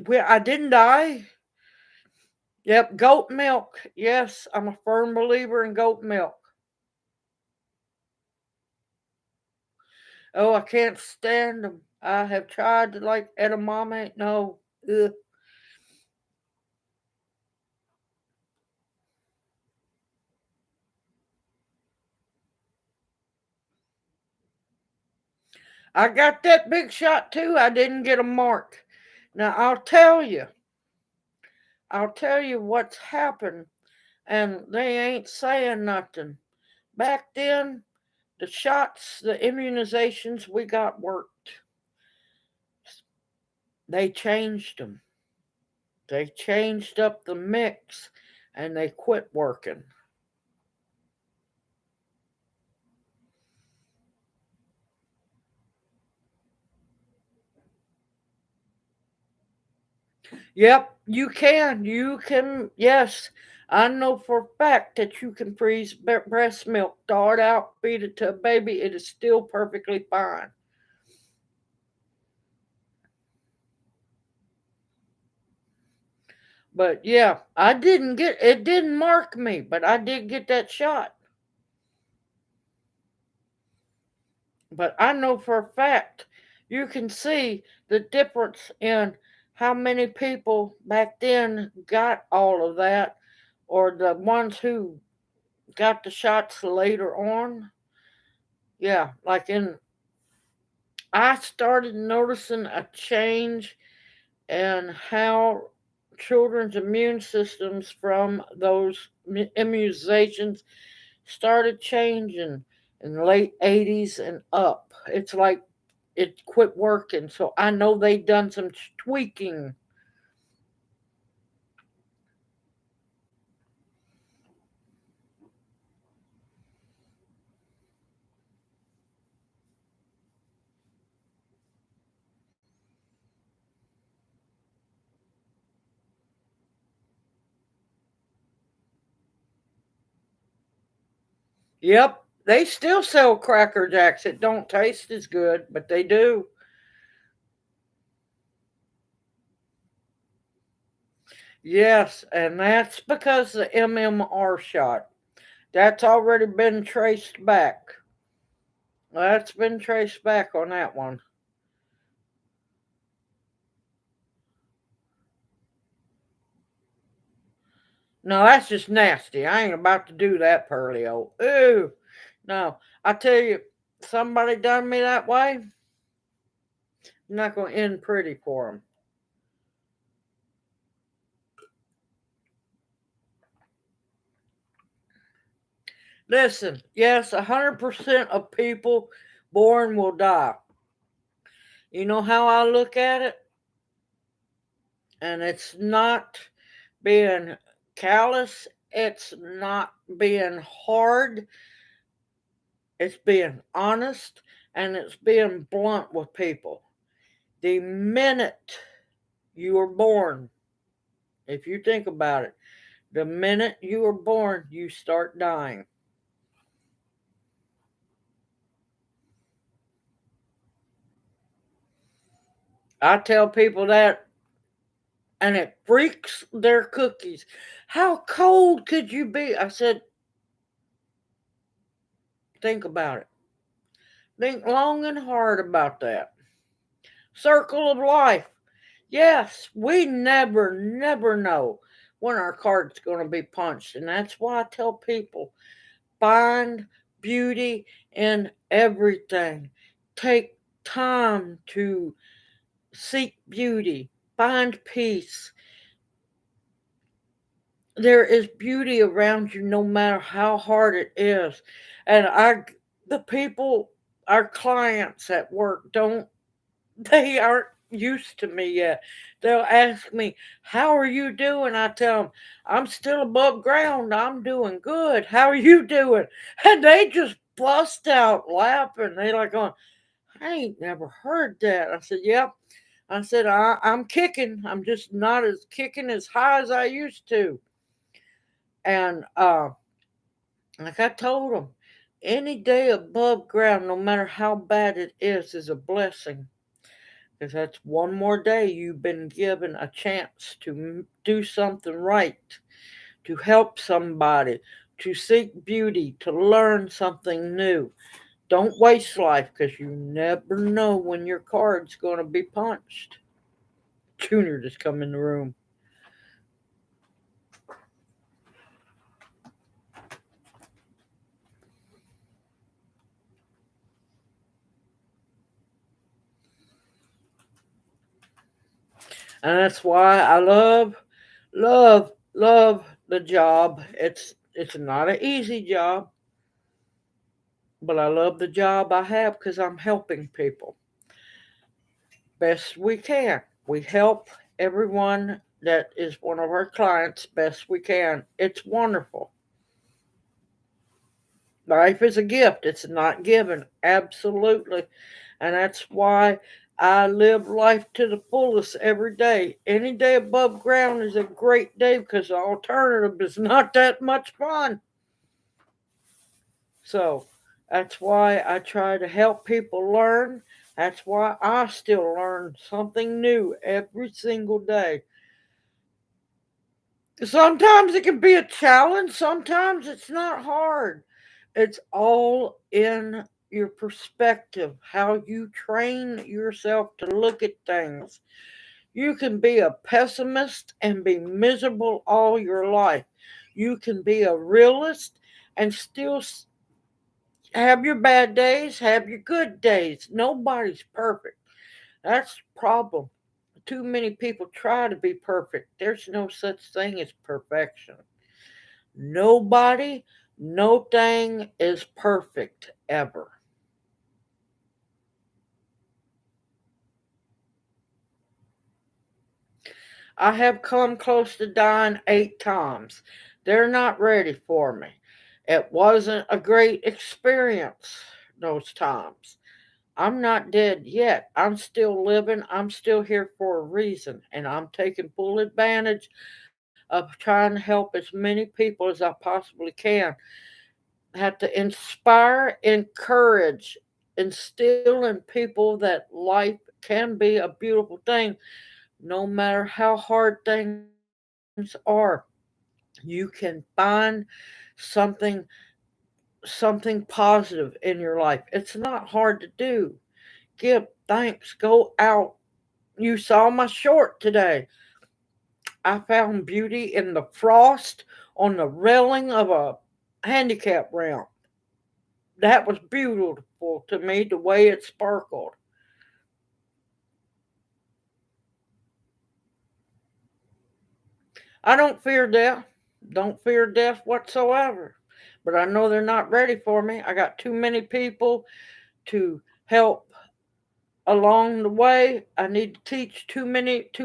I didn't die. Yep, goat milk. Yes, I'm a firm believer in goat milk. Oh, I can't stand them. I have tried to like edamame. No, ugh. I got that big shot too. I didn't get a mark. Now I'll tell you what's happened, and they ain't saying nothing. Back then, the shots, the immunizations we got worked. They changed them. They changed up the mix, and they quit working. Yep, you can. You can, yes. I know for a fact that you can freeze breast milk, thaw it out, feed it to a baby. It is still perfectly fine. But yeah, it didn't mark me, but I did get that shot. But I know for a fact you can see the difference in how many people back then got all of that, or the ones who got the shots later on. Yeah, I started noticing a change in how children's immune systems from those immunizations started changing in the late 80s and up. It's like it quit working. So I know they done some tweaking. Yep, they still sell Cracker Jacks. It don't taste as good, but they do. Yes, and that's because the MMR shot. That's already been traced back. That's been traced back on that one. No, that's just nasty. I ain't about to do that, Pearlio. Ooh, no. I tell you, somebody done me that way, I'm not going to end pretty for them. Listen, yes, 100% of people born will die. You know how I look at it? And it's not being callous, it's not being hard, it's being honest, and it's being blunt with people. The minute you were born, if you think about it, the minute you were born, you start dying. I tell people that, and it freaks their cookies. How cold could you be? I said, think about it. Think long and hard about that. Circle of life. Yes, we never know when our card's going to be punched. And that's why I tell people find beauty in everything. Take time to seek beauty, find peace. there is beauty around you no matter how hard it is. And the people, our clients at work, don't, they aren't used to me yet. They'll ask me, "How are you doing?" I tell them, "I'm still above ground. I'm doing good. How are you doing?" And they just bust out laughing. They like going, "I ain't never heard that." I said, "Yep." I said, I'm kicking. I'm just not as kicking as high as I used to." And like I told them, any day above ground, no matter how bad it is a blessing. Because that's one more day you've been given a chance to do something right, to help somebody, to seek beauty, to learn something new. Don't waste life because you never know when your card's going to be punched. Junior just come in the room. And that's why I love the job. It's not an easy job, but I love the job I have because I'm helping people best we can. We help everyone that is one of our clients best we can. It's wonderful. Life is a gift. It's not given. Absolutely. And that's why I live life to the fullest every day. Any day above ground is a great day because the alternative is not that much fun. So that's why I try to help people learn. That's why I still learn something new every single day. Sometimes it can be a challenge, sometimes it's not hard. It's all in your perspective, how you train yourself to look at things. You can be a pessimist and be miserable all your life. You can be a realist and still have your bad days, have your good days. Nobody's perfect. That's the problem. Too many people try to be perfect. There's no such thing as perfection. Nobody, no thing is perfect ever. I have come close to dying 8 times. They're not ready for me. It wasn't a great experience those times. I'm not dead yet. I'm still living. I'm still here for a reason. And I'm taking full advantage of trying to help as many people as I possibly can. I have to inspire, encourage, instill in people that life can be a beautiful thing no matter how hard things are. You can find something something positive in your life. It's not hard to do. Give thanks, go out. You saw my short today. I found beauty in the frost on the railing of a handicap ramp. That was beautiful to me, the way it sparkled. I don't fear death. Don't fear death whatsoever. But I know they're not ready for me. I got too many people to help along the way. I need to teach too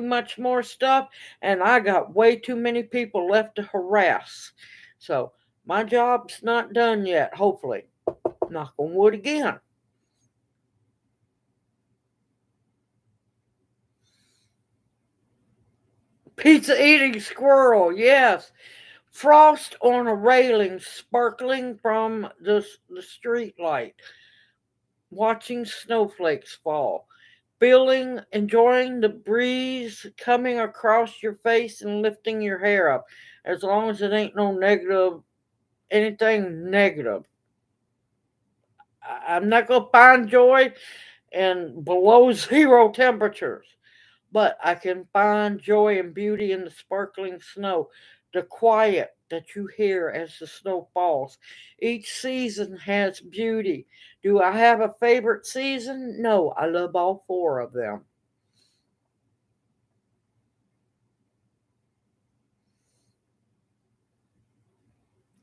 much more stuff, and I got way too many people left to harass. So my job's not done yet, hopefully. Knock on wood again. Pizza eating squirrel, yes. Frost on a railing sparkling from the street light. Watching snowflakes fall. Enjoying the breeze coming across your face and lifting your hair up. As long as it ain't no negative, anything negative. I'm not going to find joy in below zero temperatures. But I can find joy and beauty in the sparkling snow, the quiet that you hear as the snow falls. Each season has beauty. Do I have a favorite season? No, I love all four of them.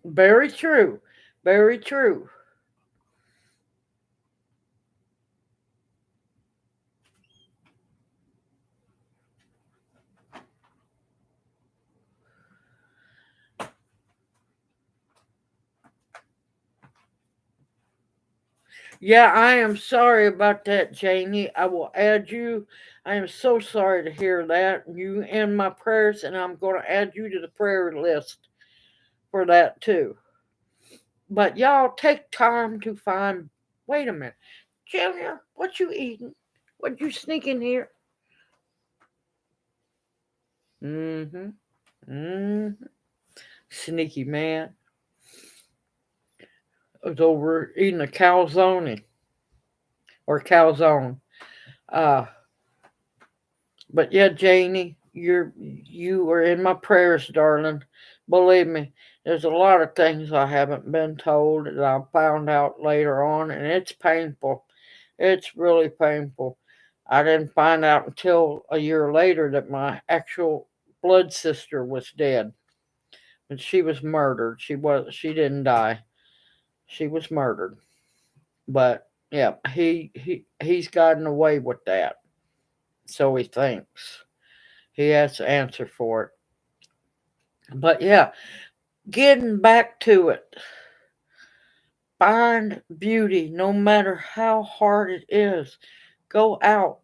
Very true. Very true. Yeah, I am sorry about that, Janie. I will add you. I am so sorry to hear that. You in my prayers, and I'm going to add you to the prayer list for that too. But y'all take time to find. Wait a minute, Junior, what you eating? What you sneak in here? Mm-hmm. Mm-hmm. Sneaky man. I was over eating a calzone or calzone. Uh, but yeah, Janie, you are in my prayers, darling. Believe me, there's a lot of things I haven't been told that I found out later on, and it's painful. It's really painful. I didn't find out until a year later that my actual blood sister was dead, and she was murdered. She didn't die. She was murdered. But yeah, he's gotten away with that. So he thinks. He has to answer for it. But yeah, getting back to it. Find beauty no matter how hard it is. Go out.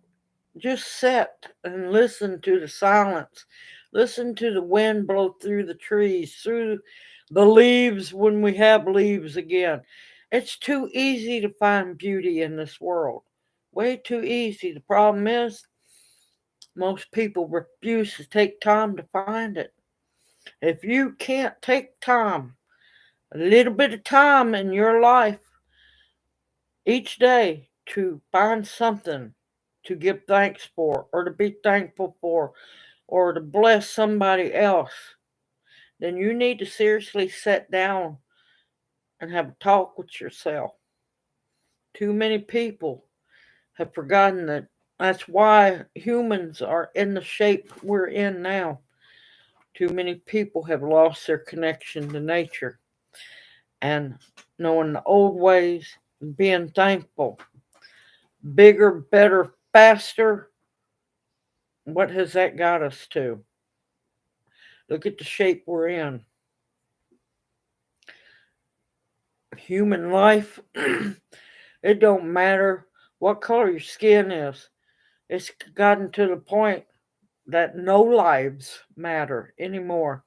Just sit and listen to the silence. Listen to the wind blow through the trees, through the leaves when we have leaves again. It's too easy to find beauty in this world. Way too easy. The problem is, most people refuse to take time to find it. If you can't take time, a little bit of time in your life each day to find something to give thanks for or to be thankful for or to bless somebody else, then you need to seriously sit down and have a talk with yourself. Too many people have forgotten that that's why humans are in the shape we're in now. Too many people have lost their connection to nature and knowing the old ways, being thankful. Bigger, better, faster. What has that got us to? Look at the shape we're in. Human life, it don't matter what color your skin is. It's gotten to the point that no lives matter anymore.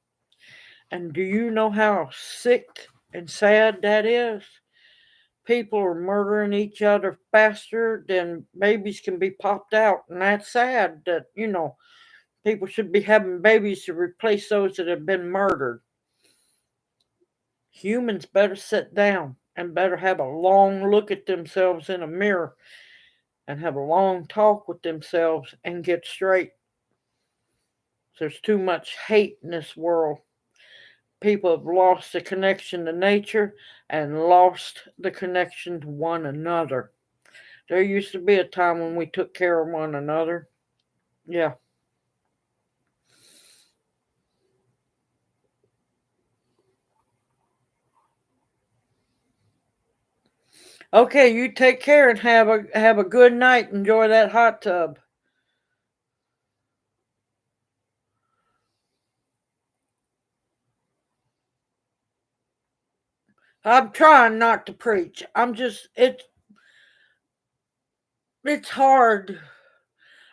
And do you know how sick and sad that is? People are murdering each other faster than babies can be popped out. And that's sad that, people should be having babies to replace those that have been murdered. Humans better sit down and better have a long look at themselves in a mirror and have a long talk with themselves and get straight. There's too much hate in this world. People have lost the connection to nature and lost the connection to one another. There used to be a time when we took care of one another. Yeah. Okay, you take care and have a good night. Enjoy that hot tub. I'm trying not to preach. It's hard.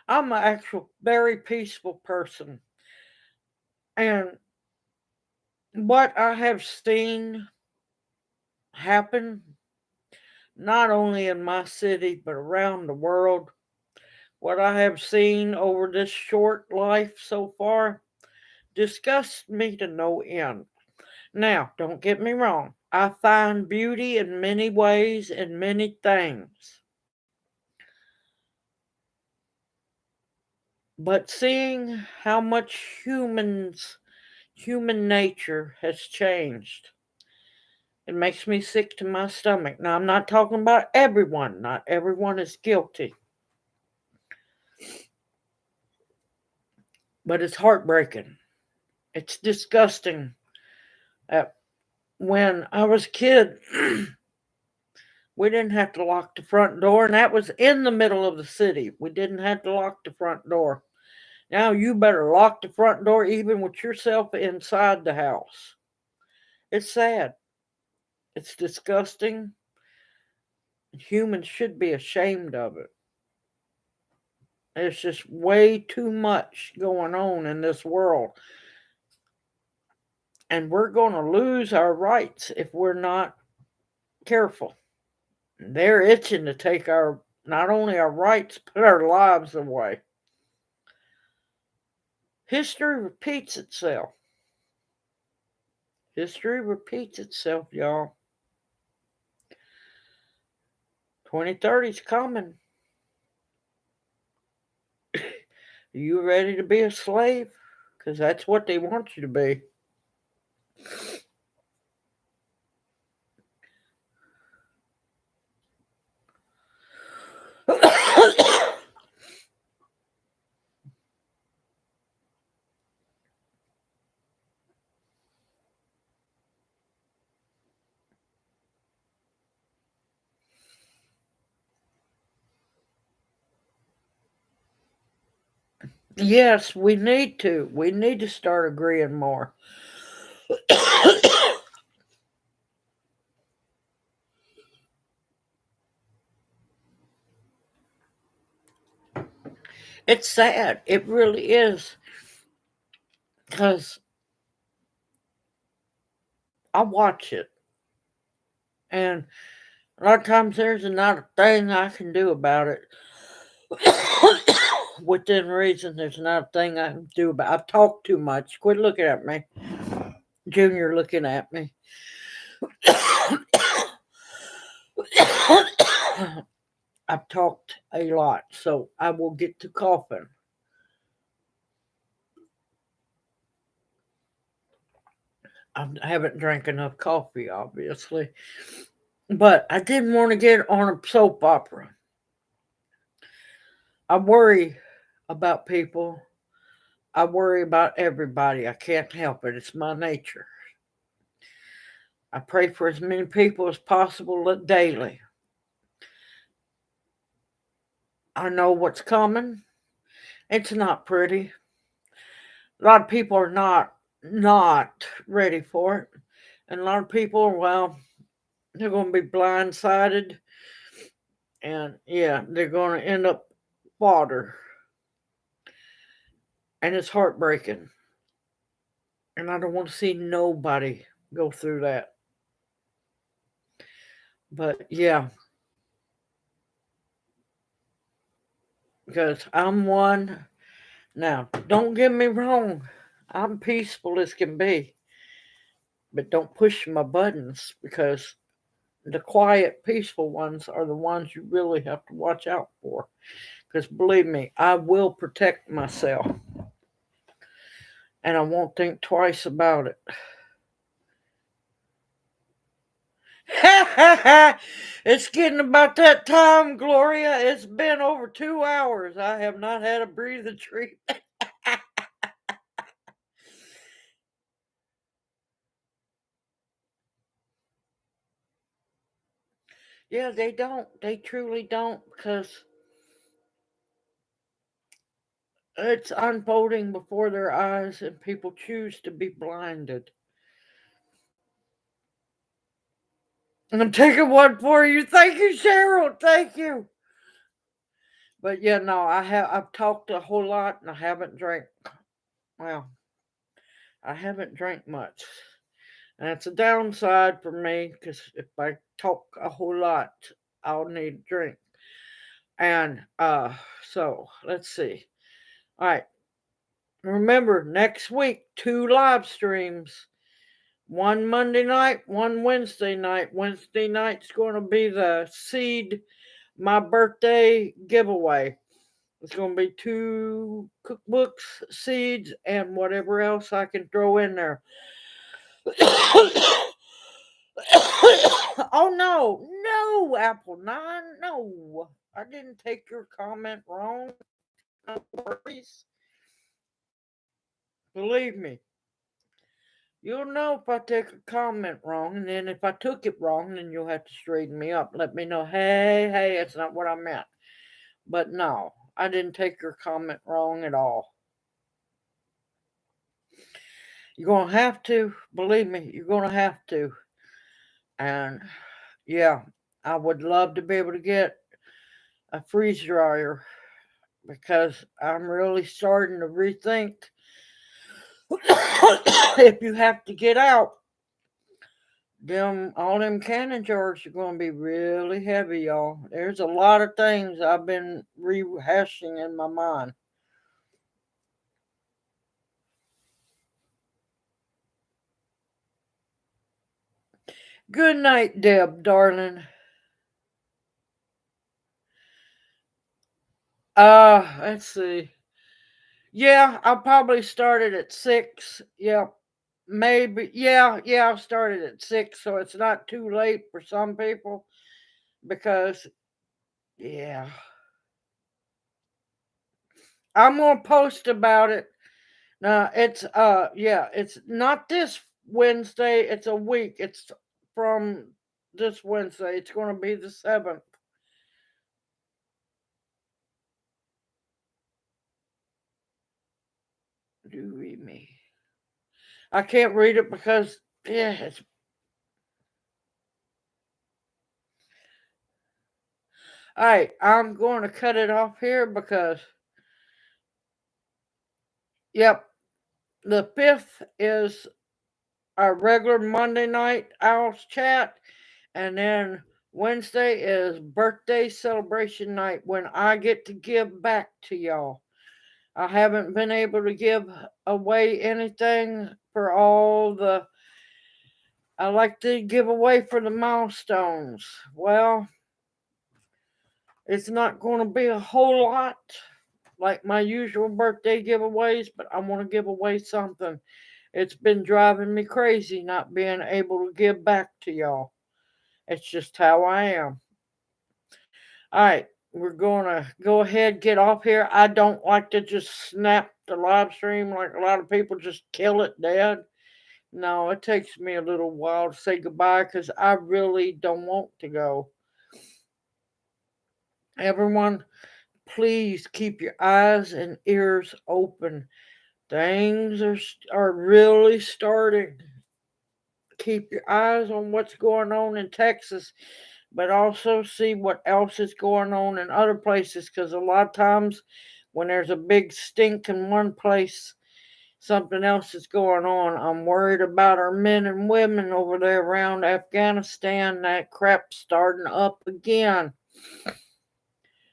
I'm an actual very peaceful person. And what I have seen happen, not only in my city, but around the world, what I have seen over this short life so far disgusts me to no end. Now, don't get me wrong, I find beauty in many ways and many things. But seeing how much human nature has changed, it makes me sick to my stomach. Now, I'm not talking about everyone, not everyone is guilty, but it's heartbreaking. It's disgusting at when I was a kid, we didn't have to lock the front door, and that was in the middle of the city. We didn't have to lock the front door. Now you better lock the front door even with yourself inside the house. It's sad. It's disgusting. Humans should be ashamed of it. There's just way too much going on in this world. And we're going to lose our rights if we're not careful. They're itching to take our not only our rights but our lives away. History repeats itself. History repeats itself, y'all. 2030's coming. Are you ready to be a slave? Because that's what they want you to be. Yes, we need to. We need to start agreeing more. It's sad. It really is. Because I watch it. And a lot of times there's not a thing I can do about it. Within reason, there's not a thing I can do about it. I've talked too much. Quit looking at me. Junior looking at me. I've talked a lot, so I will get to coughing. I haven't drank enough coffee, obviously. But I didn't want to get on a soap opera. I worry about people. I worry about everybody. I can't help it. It's my nature. I pray for as many people as possible daily. I know what's coming. It's not pretty. A lot of people are not ready for it. And a lot of people, well, they're going to be blindsided. And yeah, they're going to end up water. And it's heartbreaking. And I don't want to see nobody go through that. But yeah. Because I'm one. Now, don't get me wrong. I'm peaceful as can be. But don't push my buttons, because the quiet, peaceful ones are the ones you really have to watch out for. Because believe me, I will protect myself. And I won't think twice about it. It's getting about that time, Gloria. It's been over 2 hours. I have not had a breathing treatment. Yeah, they don't. They truly don't, because it's unfolding before their eyes and people choose to be blinded. And I'm taking one for you. Thank you, Cheryl. Thank you. But yeah, no, I've talked a whole lot and I haven't drank. Well, I haven't drank much. And that's a downside for me, because if I talk a whole lot, I'll need a drink. And so let's see. All right. Remember, next week, 2 live streams. One Monday night, one Wednesday night. Wednesday night's going to be the seed, my birthday giveaway. It's going to be 2 cookbooks, seeds, and whatever else I can throw in there. Oh no, Apple 9, no. I didn't take your comment wrong. No worries. Believe me, You'll know if I take a comment wrong, and then if I took it wrong, then you'll have to straighten me up. Let me know, hey, it's not what I meant. But no, I didn't take your comment wrong at all. You're going to have to, believe me, you're going to have to. And yeah, I would love to be able to get a freeze dryer because I'm really starting to rethink if you have to get out, all them canning jars are going to be really heavy, y'all. There's a lot of things I've been rehashing in my mind. Good night, Deb, darling. Let's see. Yeah, I probably started at 6. Yep. Maybe. Yeah, I started at 6, so it's not too late for some people because, yeah. I'm going to post about it. Now, it's not this Wednesday, it's a week. It's from this Wednesday. It's going to be the 7th. Do read me. I can't read it because, yeah, it's. All right, I'm going to cut it off here because, yep, the 5th is our regular Monday night Owls chat, and then Wednesday is birthday celebration night when I get to give back to y'all. I haven't been able to give away anything for all the. I like to give away for the milestones. Well, it's not going to be a whole lot like my usual birthday giveaways, but I want to give away something. It's been driving me crazy not being able to give back to y'all. It's just how I am. All right, we're going to go ahead get off here. I don't like to just snap the live stream like a lot of people just kill it dead. No, it takes me a little while to say goodbye because I really don't want to go. Everyone, please keep your eyes and ears open. Things are really starting. Keep your eyes on what's going on in Texas, but also see what else is going on in other places because a lot of times when there's a big stink in one place, something else is going on. I'm worried about our men and women over there around Afghanistan. That crap's starting up again.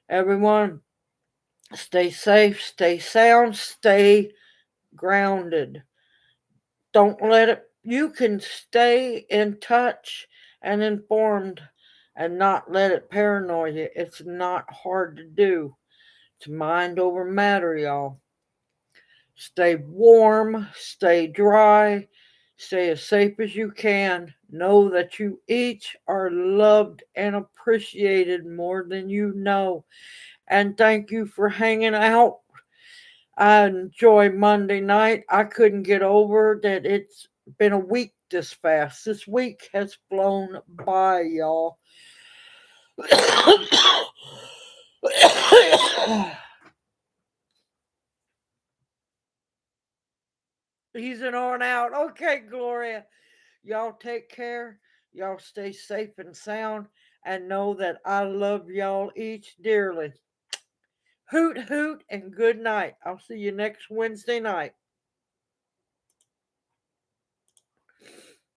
Everyone, stay safe, stay sound, stay grounded. Don't let it, you can stay in touch and informed and not let it paranoid you. It's not hard to do. It's mind over matter, y'all. Stay warm, stay dry, stay as safe as you can. Know that you each are loved and appreciated more than you know. And thank you for hanging out. I enjoy Monday night. I couldn't get over that it's been a week this fast. This week has flown by, y'all. Easing on out. Okay, Gloria. Y'all take care. Y'all stay safe and sound. And know that I love y'all each dearly. Hoot, hoot, and good night. I'll see you next Wednesday night.